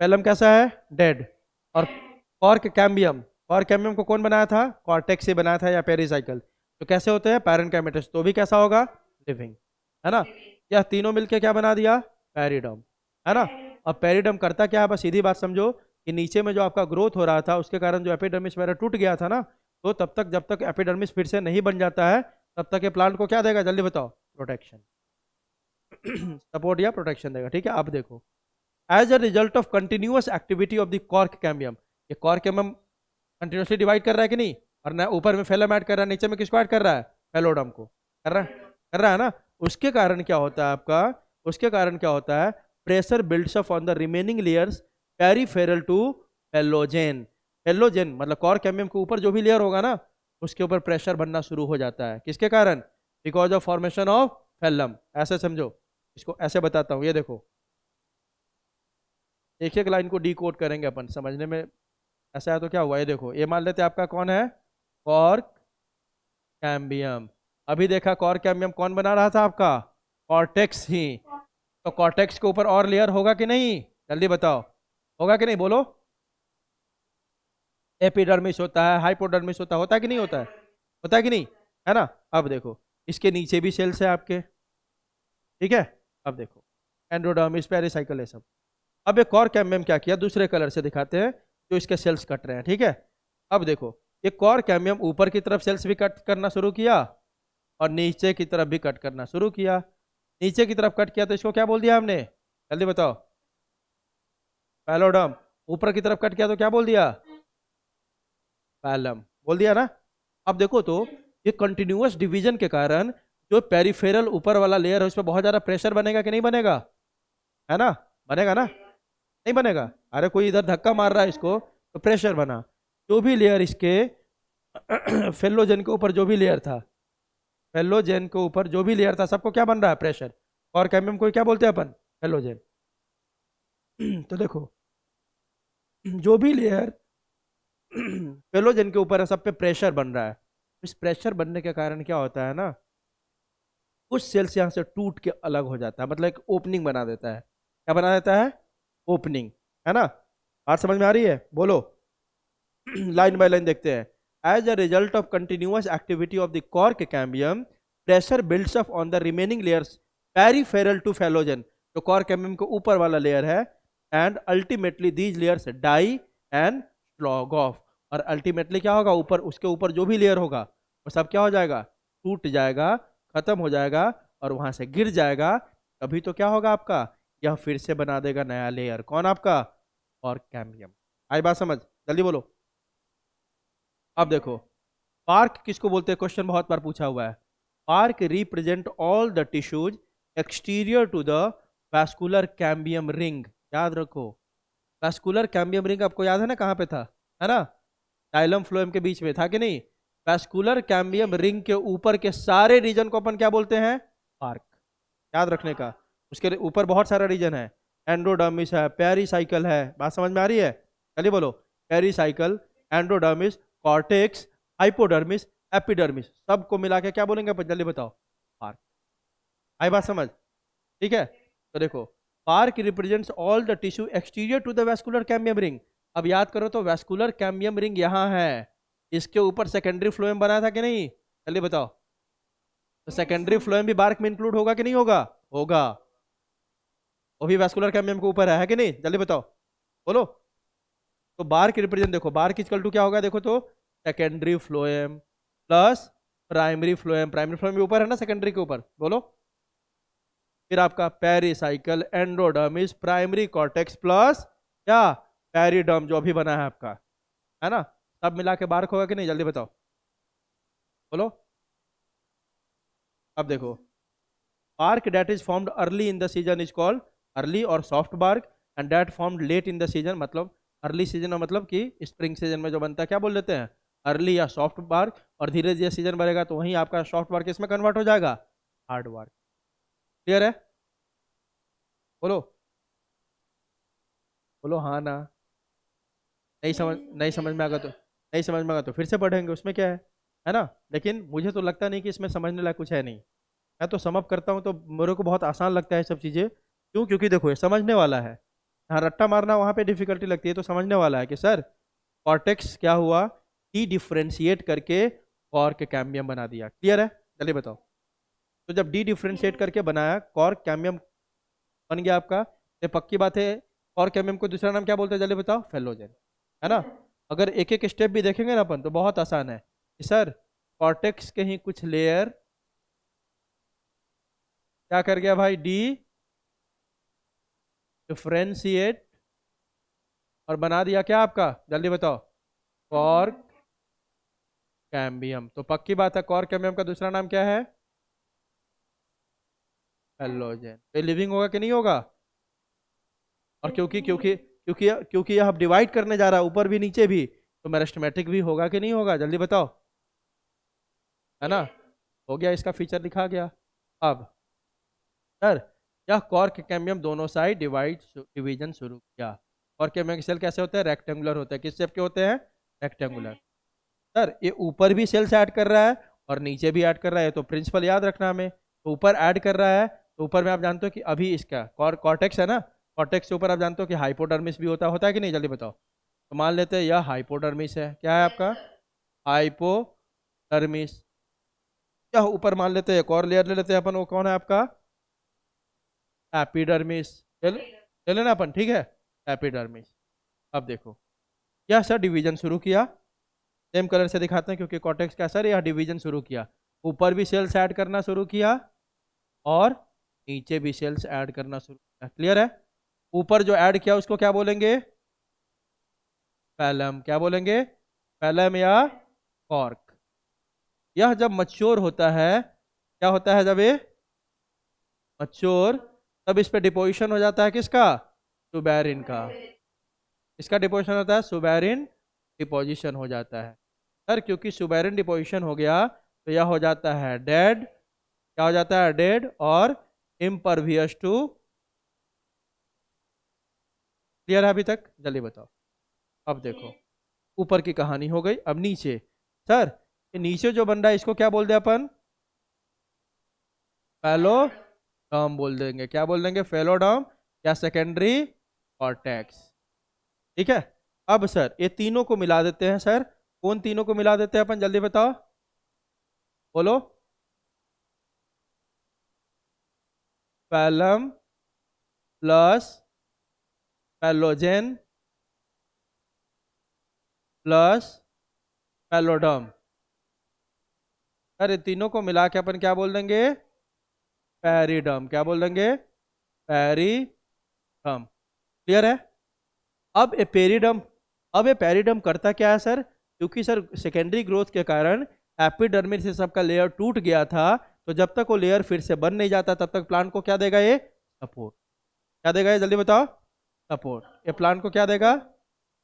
फेलम कैसा है, डेड। और कॉर्क कैम्बियम, कॉर्क कैम्बियम को कौन बनाया था, कॉर्टेक्स से बनाया था या पेरिसाइकिल, तो कैसे होते हैं, पैरेनकाइमेटस, तो भी कैसा होगा, लिविंग, है ना। यह तीनों मिलके क्या बना दिया, पेरिडम, है ना। अब पेरिडम करता क्या है, बस सीधी बात समझो कि नीचे में जो आपका ग्रोथ हो रहा था उसके कारण जो एपिडर्मिस वगैरह टूट गया था ना, तो तब तक जब तक एपिडर्मिस फिर से नहीं बन जाता है तब तक ये प्लांट को क्या देगा, जल्दी बताओ, प्रोटेक्शन, सपोर्ट या प्रोटेक्शन देगा, ठीक है। अब देखो, as a result of continuous activity of the cork cambium, ये कॉर्क कैम्बियम कंटिन्यूसली डिवाइड कर रहा है कि नहीं, और ना ऊपर में फेलम ऐड कर रहा है, नीचे में किसको ऐड कर रहा है, फेलोडम को, कर रहा है ना। उसके कारण क्या होता है आपका, उसके कारण क्या होता है, pressure builds up on the remaining layers peripheral to phellogen. Phellogen मतलब कॉर्क कैम्बियम के ऊपर जो भी लेयर होगा ना, उसके ऊपर प्रेशर बनना शुरू हो जाता है, किसके कारण, because of formation of phellem. ऐसे समझो, इसको ऐसे बताता हूँ, ये देखो, एक एक लाइन को डी कोड करेंगे अपन, समझने में ऐसा है तो क्या हुआ, ये देखो, ये मान लेते हैं आपका कौन है, कॉर्क कैम्बियम। अभी देखा कॉर्क कैम्बियम कौन बना रहा था आपका, कॉर्टेक्स ही, तो कॉर्टेक्स के ऊपर और लेयर होगा कि नहीं, जल्दी बताओ, होगा कि नहीं, बोलो। एपिडर्मिस होता है, हाइपोडर्मिस होता है कि नहीं होता है, होता है कि नहीं, है ना। अब देखो, इसके नीचे भी सेल्स है आपके, ठीक है। अब देखो, एंड्रोडर्मिस, पेरिसाइकिल, है सब। अब एक कॉर्क कैम्बियम क्या किया, दूसरे कलर से दिखाते हैं, जो इसके सेल्स कट रहे हैं, ठीक है। अब देखो, ये कॉर्क कैम्बियम ऊपर की तरफ सेल्स भी कट करना शुरू किया और नीचे की तरफ भी कट करना शुरू किया। नीचे की तरफ कट किया तो इसको क्या बोल दिया हमने, जल्दी बताओ, पैलोडम। ऊपर की तरफ कट किया तो क्या बोल दिया, पैलम, बोल दिया ना। अब देखो तो ये कंटिन्यूअस डिवीजन के कारण जो पेरिफेरल ऊपर वाला लेयर है उस पर बहुत ज्यादा प्रेशर बनेगा कि नहीं बनेगा, है ना, बनेगा ना, नहीं बनेगा। अरे कोई इधर धक्का मार रहा है इसको तो प्रेशर बना, जो भी लेयर इसके फेलोजेन के ऊपर जो भी लेयर था, फेलोजेन के ऊपर जो भी लेयर था सबको क्या बन रहा है, प्रेशर। और कैम्बियम को क्या बोलते हैं अपन, फेलोजेन। तो देखो, जो भी लेयर फेलोजेन के ऊपर है सब पे प्रेशर बन रहा है। इस प्रेशर बनने के कारण क्या होता है ना, कुछ सेल्स यहाँ से टूट के अलग हो जाता है, मतलब एक ओपनिंग बना देता है। क्या बना देता है, ओपनिंग, है ना। बात समझ में आ रही है, बोलो। लाइन बाय लाइन देखते हैं। As a result of continuous activity of the cork cambium, pressure builds up on the remaining layers peripheral to phellogen, जो कॉर्क कैम्बियम के ऊपर वाला लेयर है, and ultimately these layers die and slough off. और ultimately क्या होगा, ऊपर उसके ऊपर जो भी लेयर होगा वो सब क्या हो जाएगा, टूट जाएगा, खत्म हो जाएगा और वहां से गिर जाएगा। तभी तो क्या होगा आपका, यह फिर से बना देगा नया लेयर, कौन आपका, कॉर्क कैम्बियम। आई बात समझ, जल्दी बोलो। अब देखो, पार्क किसको बोलते हैं, क्वेश्चन बहुत बार पूछा हुआ है। Bark represent all the tissues exterior to the vascular cambium ring, याद रखो। वैस्कुलर कैम्बियम रिंग आपको याद है ना कहाँ पे था, है ना, जाइलम फ्लोएम के बीच में था कि नहीं। वैस्कुलर कैम्बियम रिंग के ऊपर के सारे रीजन को अपन क्या बोलते हैं, पार्क, याद रखने का। उसके ऊपर बहुत सारा रीजन है, एंडोडर्मिस है, पेरिसाइकल है, बात समझ में आ रही है, चलिए बोलो, pericycle, endodermis, cortex, hypodermis, epidermis, सबको मिला के क्या बोलेंगे अपन, जल्दी बताओ, पार्क। आई बात समझ, ठीक है। तो देखो, bark represents all the tissue exterior to the vascular cambium ring. अब याद करो तो वैस्कुलर कैम्बियम रिंग यहाँ है, इसके ऊपर सेकेंडरी फ्लोएम बना था कि नहीं, जल्दी बताओ। तो सेकेंडरी फ्लोएम भी बार्क में इंक्लूड होगा कि नहीं होगा, होगा, वो भी वैस्कुलर कैम्बियम के ऊपर है कि नहीं, जल्दी बताओ, बोलो। तो बार्क रिप्रेजेंट, देखो बार्क इक्वल टू क्या होगा, देखो तो secondary phloem plus primary phloem, primary phloem के ऊपर है ना सेकेंडरी के ऊपर, बोलो। फिर आपका pericycle, endodermis, primary cortex plus क्या, पेरिडर्म जो अभी बना है आपका, है ना, सब मिला के बार्क होगा कि नहीं, जल्दी बताओ, बोलो। अब देखो, bark that is formed early in the season is called early और soft bark, and that formed late in the season मतलब अर्ली सीजन मतलब कि स्प्रिंग सीजन में जो बनता है क्या बोल देते हैं, अर्ली या सॉफ्ट बार्क, और धीरे धीरे सीजन बढ़ेगा तो वहीं आपका सॉफ्ट बार्क इसमें कन्वर्ट हो जाएगा, हार्ड बार्क। क्लियर है, बोलो, बोलो हाँ ना। नहीं समझ में आगा तो, नहीं समझ में आगा तो फिर से पढ़ेंगे, उसमें क्या है ना। लेकिन मुझे तो लगता नहीं कि इसमें समझने लायक कुछ है नहीं, मैं तो समअप करता हूँ तो मेरे को बहुत आसान लगता है सब चीज़ें, क्यों, क्योंकि देखो ये समझने वाला है। हाँ, रट्टा मारना वहाँ पे डिफिकल्टी लगती है, तो समझने वाला है कि सर कॉर्टेक्स क्या हुआ, डी डिफ्रेंशिएट करके कॉर्क कैम्बियम बना दिया। क्लियर है, चलिए बताओ। तो जब डी डिफ्रेंशिएट करके बनाया कॉर्क कैम्बियम बन गया आपका, ये पक्की बात है। कॉर्क कैम्बियम को दूसरा नाम क्या बोलते हैं, जल्दी बताओ, फेलोजेन, है ना। अगर एक एक स्टेप भी देखेंगे ना अपन तो बहुत आसान है कि सर कॉर्टेक्स के ही कुछ लेयर क्या कर गया भाई, डी डिफ्रेंशिएट और बना दिया क्या आपका, जल्दी बताओ, कॉर्क कैम्बियम। तो पक्की बात है कॉर्क कैम्बियम का दूसरा नाम क्या है, हेलोजन। ये लिविंग होगा कि नहीं होगा, और क्योंकि यह अब डिवाइड करने जा रहा है ऊपर भी नीचे भी, तो मेरिस्टेमेटिक भी होगा कि नहीं होगा, जल्दी बताओ, है ना। हो गया, इसका फीचर दिखा गया। अब सर यह कॉर्क कैम्बियम दोनों साइड डिवीजन शुरू किया। कॉर्क कैम्बियम के सेल कैसे होते हैं, रेक्टेंगुलर होते हैं, किस शेप के होते हैं, रेक्टेंगुलर। सर ये ऊपर भी सेल्स ऐड कर रहा है और नीचे भी ऐड कर रहा है, तो प्रिंसिपल याद रखना हमें। तो ऊपर ऐड कर रहा है, तो ऊपर में आप जानते हो कि अभी इसका कॉर्टेक्स है ना, कॉर्टेक्स के ऊपर आप जानते हो कि हाइपोडर्मिस भी होता है कि नहीं, जल्दी बताओ। तो मान लेते हैं यह हाइपोडर्मिस है, क्या है आपका, हाइपोडर्मिस। क्या ऊपर मान लेते हैं एक और लेयर ले लेते हैं अपन, वो कौन है आपका, एपिडर्मिस। ले लेना अपन, ठीक है, एपिडर्मिस। अब देखो यह सर डिवीजन शुरू किया, सेम कलर से दिखाते हैं क्योंकि कॉर्टेक्स का सर यह डिवीजन शुरू किया, ऊपर भी सेल्स ऐड करना शुरू किया और नीचे भी सेल्स ऐड करना शुरू किया। क्लियर है, ऊपर जो ऐड किया उसको क्या बोलेंगे, पैलम, क्या बोलेंगे, पैलम या कॉर्क। यह जब मच्योर होता है, क्या होता है जब ये मच्योर, तब इस पे डिपोजिशन हो जाता है किसका, सुबेरिन का। इसका डिपोजिशन होता है, सुबेरिन डिपोजिशन हो जाता है। सर क्योंकि सुबेरिन डिपोजिशन हो गया तो यह हो जाता है डेड, क्या हो जाता है, डेड और इम्परवियस टू। क्लियर है अभी तक, जल्दी बताओ। अब देखो ऊपर की कहानी हो गई, अब नीचे। सर ये नीचे जो बन रहा है इसको क्या बोल दे अपन, फेलोडर्म बोल देंगे, क्या बोल देंगे, फेलोडर्म या सेकेंडरी कॉर्टेक्स। ठीक है। अब सर ये तीनों को मिला देते हैं, सर कौन तीनों को मिला देते हैं अपन, जल्दी बताओ, बोलो। पैलम प्लस पैलोजेन प्लस पैलोडर्म। सर ये तीनों को मिला के अपन क्या बोल देंगे, पैरिडर्म, क्या बोल देंगे, पैरिडर्म। क्लियर है। अब ये पेरिडर्म, अब ये पेरिडर्म करता क्या है सर, क्योंकि सर सेकेंडरी ग्रोथ के कारण एपिडर्मिस से सबका लेयर टूट गया था, तो जब तक वो लेयर फिर से बन नहीं जाता तब तक प्लांट को क्या देगा ये, सपोर्ट। क्या देगा ये, जल्दी बताओ, सपोर्ट, ये प्लांट को क्या देगा,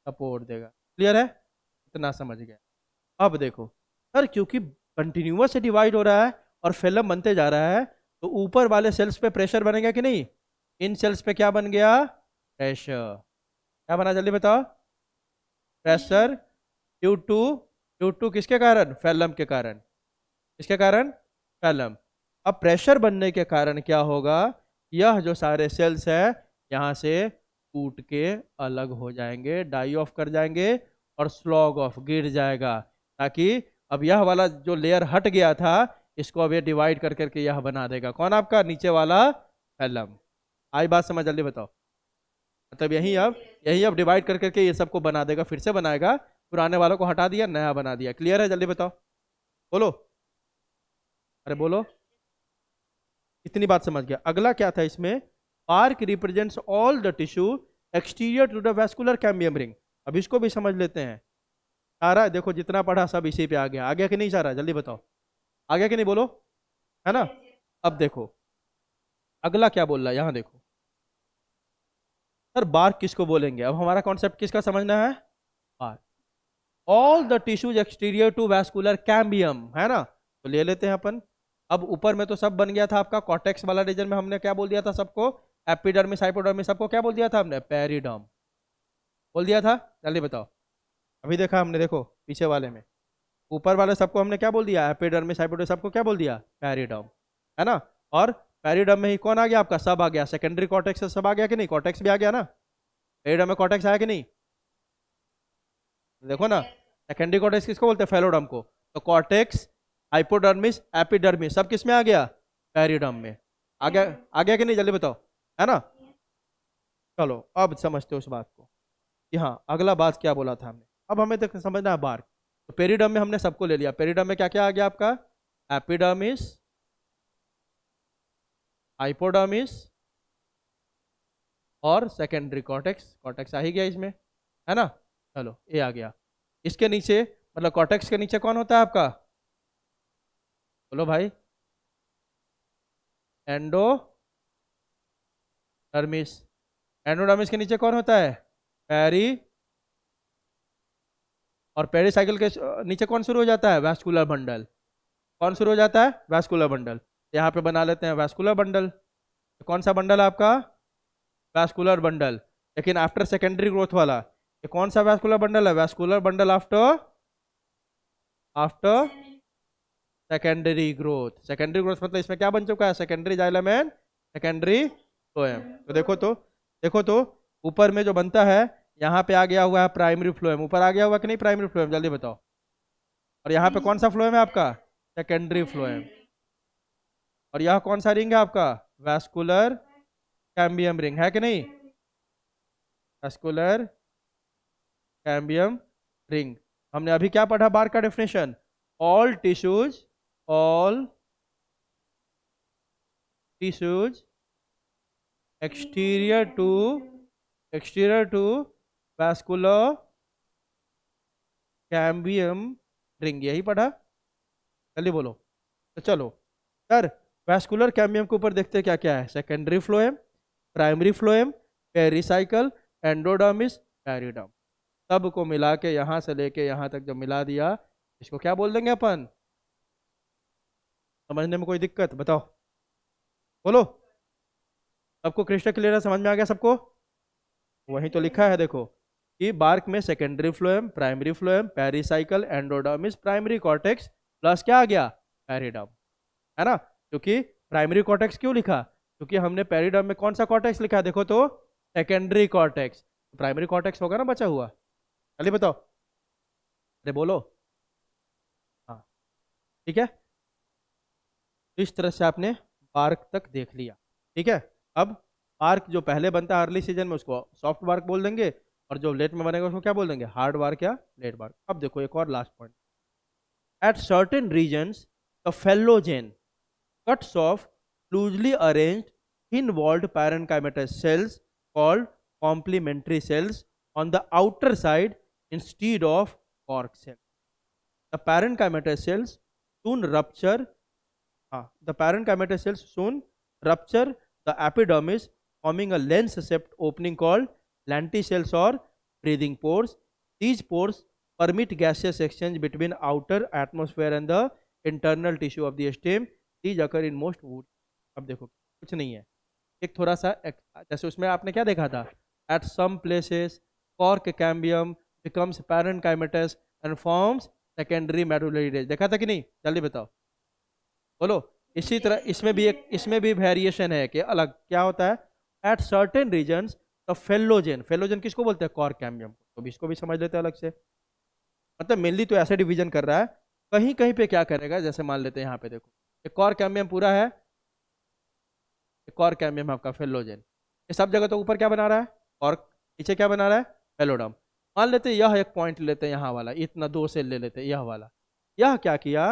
सपोर्ट देगा। क्लियर है, इतना समझ गया। अब देखो सर, क्योंकि कंटिन्यूअस से डिवाइड हो रहा है और फिल्म बनते जा रहा है, तो ऊपर वाले सेल्स पे प्रेशर बनेगा कि नहीं, इन सेल्स पे क्या बन गया, प्रेशर। क्या बना जल्दी बताओ, प्रेशर ड्यू टू किसके कारण, फैलम के कारण, किसके कारण, फैलम। अब प्रेशर बनने के कारण क्या होगा, यह जो सारे सेल्स है यहाँ से टूट के अलग हो जाएंगे, डाई ऑफ कर जाएंगे और स्लॉग ऑफ गिर जाएगा, ताकि अब यह वाला जो लेयर हट गया था इसको अब ये डिवाइड कर करके यह बना देगा, कौन, आपका नीचे वाला फैलम। आई बात समझ, जल्दी बताओ। मतलब यही अब डिवाइड कर करके ये सबको बना देगा, फिर से बनाएगा, पुराने वालों को हटा दिया, नया बना दिया। क्लियर है, जल्दी बताओ, बोलो, अरे बोलो। इतनी बात समझ गया। अगला क्या था इसमें, bark represents all the tissue exterior to the vascular cambium ring. अब इसको भी समझ लेते हैं। सारा देखो जितना पढ़ा सब इसी पे आ गया कि नहीं सारा, जल्दी बताओ, आ गया कि नहीं, बोलो, है ना। अब देखो अगला क्या बोल रहा है, यहाँ देखो सर, बार्क किसको बोलेंगे, अब हमारा कॉन्सेप्ट किसका समझना है, bark. All the tissues exterior to vascular cambium, है ना, तो ले लेते हैं अपन। अब ऊपर में तो सब बन गया था आपका, कॉर्टेक्स वाला रीजन में हमने क्या बोल दिया था सबको, एपिडर्मिस हाइपोडर्मिस, सबको क्या बोल दिया था हमने, पेरिडर्म बोल दिया था। जल्दी बताओ, अभी देखा हमने, देखो पीछे वाले में ऊपर वाले सबको हमने क्या बोल दिया, एपिडर्मिस हाइपोडर्मिस, सबको क्या बोल दिया, पेरिडर्म, है ना। और पेरिडर्म में ही कौन आ गया आपका, सब आ गया, सेकेंडरी कॉर्टेक्स से सब आ गया कि नहीं, कॉर्टेक्स भी आ गया ना, पेरिडर्म में कॉर्टेक्स आया कि नहीं, देखो ना। सेकेंडरी कॉर्टेक्स किसको बोलते हैं, फेलोडर्म को। तो कॉर्टेक्स, हाइपोडर्मिस, एपिडर्मिस सब किस में आ गया, पेरिडर्म में आ गया कि नहीं, जल्दी बताओ, है ना। चलो अब समझते हो उस बात को कि हाँ अगला बात क्या बोला था हमने। अब हमें तक समझना है बार्क। तो पेरिडर्म में हमने सबको ले लिया, पेरिडर्म में क्या क्या आ गया आपका, एपिडर्मिस, हाइपोडर्मिस और सेकेंडरी कॉर्टेक्स, कॉर्टेक्स आ ही गया इसमें, है ना। चलो ये आ गया। इसके नीचे मतलब कॉर्टेक्स के नीचे कौन होता है आपका, बोलो भाई, एंडोडर्मिस। एंडोडर्मिस के नीचे कौन होता है, पेरी, और पेरीसाइकिल के नीचे कौन शुरू हो जाता है, वैस्कुलर बंडल। कौन शुरू हो जाता है, वैस्कुलर बंडल। यहाँ पे बना लेते हैं वैस्कुलर बंडल। तो कौन सा बंडल है आपका, वैस्कुलर बंडल। लेकिन आफ्टर सेकेंडरी ग्रोथ वाला, ये कौन सा वैस्कुलर बंडल है, vascular bundle after after secondary growth. Secondary growth मतलब इसमें क्या बन चुका है, secondary xylem and secondary phloem. तो देखो तो ऊपर में जो बनता है, यहाँ पे आ गया हुआ है प्राइमरी फ्लोएम, ऊपर आ गया हुआ कि नहीं प्राइमरी फ्लोएम, जल्दी बताओ। और यहाँ पे कौन सा फ्लोएम है आपका, सेकेंडरी फ्लोएम। और यह कौन सा रिंग है आपका, वैस्कुलर कैम्बियम रिंग, है कि नहीं, वैस्कुलर कैम्बियम रिंग। हमने अभी क्या पढ़ा, बार का definition, all tissues exterior to vascular cambium ring, यही पढ़ा, जल्दी बोलो। तो चलो सर, वैस्कुलर कैम्बियम के ऊपर देखते हैं क्या क्या है, secondary phloem, primary phloem, pericycle, endodermis, periderm, सब को मिला के यहाँ से लेके यहाँ तक जो मिला दिया, इसको क्या बोल देंगे अपन, समझने में कोई दिक्कत बताओ, बोलो। सबको क्रिस्टल क्लियर समझ में आ गया सबको। वही तो लिखा है देखो, कि बार्क में secondary phloem, primary phloem, pericycle, endodermis, primary cortex plus क्या आ गया, पेरिडर्म, है ना। क्योंकि प्राइमरी कॉर्टेक्स क्यों लिखा, क्योंकि हमने पेरिडर्म में कौन सा कॉर्टेक्स लिखा, देखो तो सेकेंडरी कॉर्टेक्स, प्राइमरी कॉर्टेक्स होगा ना बचा हुआ, चलिए बताओ, अरे बोलो। हाँ ठीक है, इस तरह से आपने बार्क तक देख लिया, ठीक है। अब बार्क जो पहले बनता है अर्ली सीजन में उसको सॉफ्ट बार्क बोल देंगे, और जो लेट में बनेगा उसको क्या बोल देंगे, हार्ड बार्क या लेट बार्क। अब देखो एक और last point, at certain regions the phellogen cuts off loosely arranged thin-walled parenchymatous cells called complementary cells on the outer side instead of cork cells. The parenchymatous cells soon rupture. The parenchymatous cells soon rupture the epidermis, forming a lens sept opening called lenticels or breathing pores. These pores permit gaseous exchange between outer atmosphere and the internal tissue of the stem. These occur in most wood. अब देखो कुछ नहीं है, एक थोड़ा सा जैसे उसमें आपने क्या देखा था, at some places cork cambium becomes parenchymatous and forms secondary medullary rays, देखा था कि नहीं? जल्दी बताओ, बोलो। इसी तरह इसमें भी वेरिएशन है कि अलग क्या होता है, at certain regions the phellogen, phellogen किसको बोलते हैं? कॉर्क कैम्बियम को, तो भी इसको भी समझ लेते हैं अलग से। मतलब मेनली तो ऐसे डिवीजन कर रहा है, कहीं कहीं पे क्या करेगा, जैसे मान लेते हैं यहाँ पे देखो, एक कॉर्क कैम्बियम पूरा है, एक और कैम्बियम आपका फेलोजेन, ये सब जगह तो ऊपर क्या बना रहा है? और नीचे क्या बना रहा है? फेलोडम। मान लेते हैं यह एक पॉइंट लेते हैं यहाँ वाला, इतना 2 सेल ले लेते हैं यह वाला, यह क्या किया,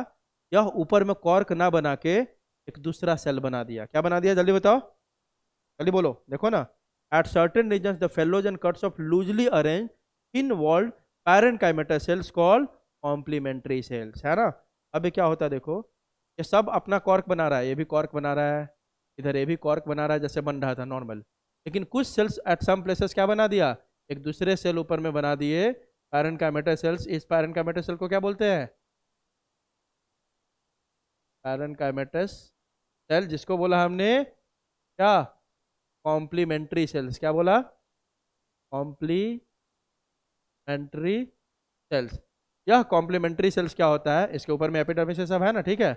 यह ऊपर में कॉर्क ना बना के एक दूसरा सेल बना दिया। क्या बना दिया? जल्दी बताओ, जल्दी बोलो। देखो ना, at certain regions the phellogen cuts off loosely arrange in walled parenchymatous cells called complementary cells, है ना। अब ये क्या होता है देखो, ये सब अपना कॉर्क बना रहा है, ये भी कॉर्क बना रहा है, इधर ये भी कॉर्क बना रहा है जैसे बन रहा था नॉर्मल, लेकिन कुछ सेल्स एट सम प्लेसेस क्या बना दिया, एक दूसरे सेल ऊपर में बना दिए, पैरेन्काइमेटा सेल्स। इस पैरेन्काइमेटा सेल को क्या बोलते हैं? पैरेन्काइमेटस सेल, जिसको बोला हमने क्या? Complementary cells. क्या बोला? Complementary cells. यह कॉम्प्लीमेंट्री सेल्स क्या होता है, इसके ऊपर में एपिडर्मिस सब है ना, ठीक है।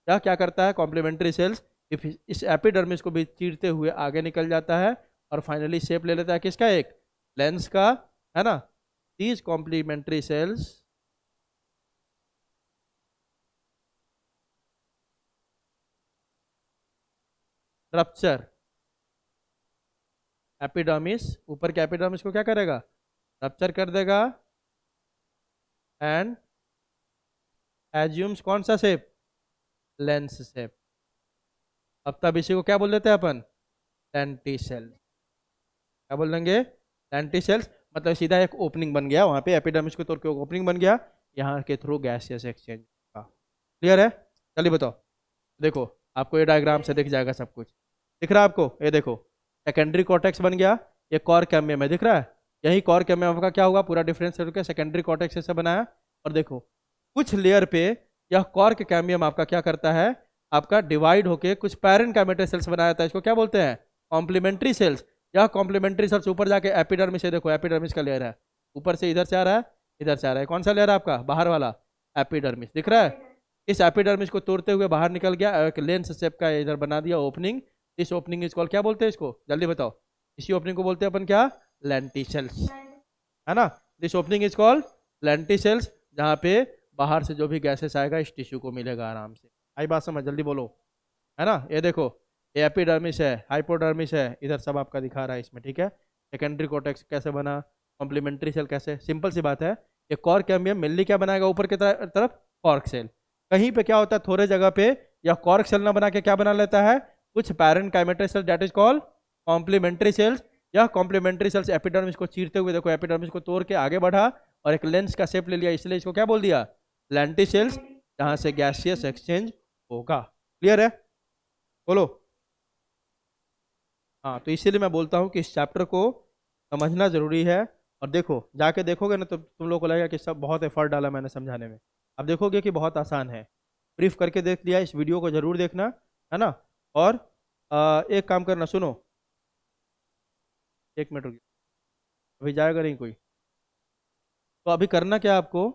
यह क्या करता है? कॉम्प्लीमेंट्री सेल्स इस एपिडर्मिस को भी चीरते हुए आगे निकल जाता है और फाइनली शेप ले लेता है किसका? एक लेंस का, है ना। These complementary cells rupture epidermis, ऊपर के एपिडर्मिस को क्या करेगा? रप्चर कर देगा एंड एज्यूम्स कौन सा शेप? Lens shape. अब तब इसी को क्या बोल देते हैं अपन? लेंटिसेल्स। क्या बोल देंगे? लेंटिसेल्स। मतलब सीधा एक ओपनिंग बन गया वहां पे, एपिडर्मिस को तोड़ के ओपनिंग बन गया, यहाँ के थ्रू गैसियस एक्सचेंज का। क्लियर है? चलिए बताओ, देखो आपको ये डायग्राम से दिख जाएगा सब कुछ, दिख रहा है आपको? ये देखो सेकेंडरी कॉर्टेक्स बन गया, ये कॉर्क कैम्बियम है, दिख रहा है? यही कॉर्क कैम्बियम का क्या हुआ, पूरा डिफरेंस करके सेकेंडरी कॉर्टेक्स से बनाया। और देखो कुछ लेयर पे यह कॉर्क कैम्बियम आपका क्या करता है, आपका डिवाइड होके कुछ पैरेन्काइमेटा सेल्स बनाया था, इसको क्या बोलते हैं? Complementary cells. यह कॉम्प्लीमेंट्री सेल्स ऊपर जाके एपिडर्मिस से, देखो एपिडर्मिस का लेयर है, ऊपर से इधर से आ रहा है, इधर से आ रहा है, कौन सा लेयर है आपका? बाहर वाला एपिडर्मिस, दिख रहा है? इस एपिडर्मिस को तोड़ते हुए बाहर निकल गया, एक लेंस शेप का इधर बना दिया ओपनिंग। इस ओपनिंग इस कॉल क्या बोलते हैं इसको? जल्दी बताओ। इसी ओपनिंग को बोलते हैं अपन क्या? लेंटिसेल्स, है ना। This opening is called lenticels, जहाँ पे बाहर से जो भी गैसेस आएगा इस टिश्यू को मिलेगा आराम से। आई बात समझ? जल्दी बोलो, है ना। ये देखो ये एपिडर्मिस है, हाइपोडर्मिस है, इधर सब आपका दिखा रहा है इसमें, ठीक है। सेकेंडरी कॉर्टेक्स कैसे बना, कॉम्प्लीमेंट्री सेल कैसे, सिंपल सी बात है। ये कॉर्क कैम्बियम मेनली क्या बनाएगा ऊपर की तरफ? Cork cell. कहीं पे क्या होता है, थोड़े जगह पे या कॉर्क सेल ना बना के क्या बना लेता है, कुछ parenchymatous cell, that is called complementary cells. या कॉम्प्लीमेंट्री सेल्स एपिडर्मिस को चीरते हुए, देखो एपिडर्मिस को तोड़ के आगे बढ़ा और एक लेंस का शेप ले लिया, इसलिए इसको क्या बोल दिया? लेंटिसेल्स, जहां से गैसियस एक्सचेंज होगा। क्लियर है? बोलो। हाँ, तो इसीलिए मैं बोलता हूँ कि इस चैप्टर को समझना जरूरी है। और देखो जाके देखोगे ना तो तुम लोग को लगेगा कि सब बहुत एफर्ट डाला मैंने समझाने में, अब देखोगे कि बहुत आसान है। ब्रीफ करके देख लिया, इस वीडियो को जरूर देखना, है ना। और एक काम करना, सुनो, एक मिनट रुकिए, अभी जाएगा नहीं कोई, तो अभी करना क्या आपको,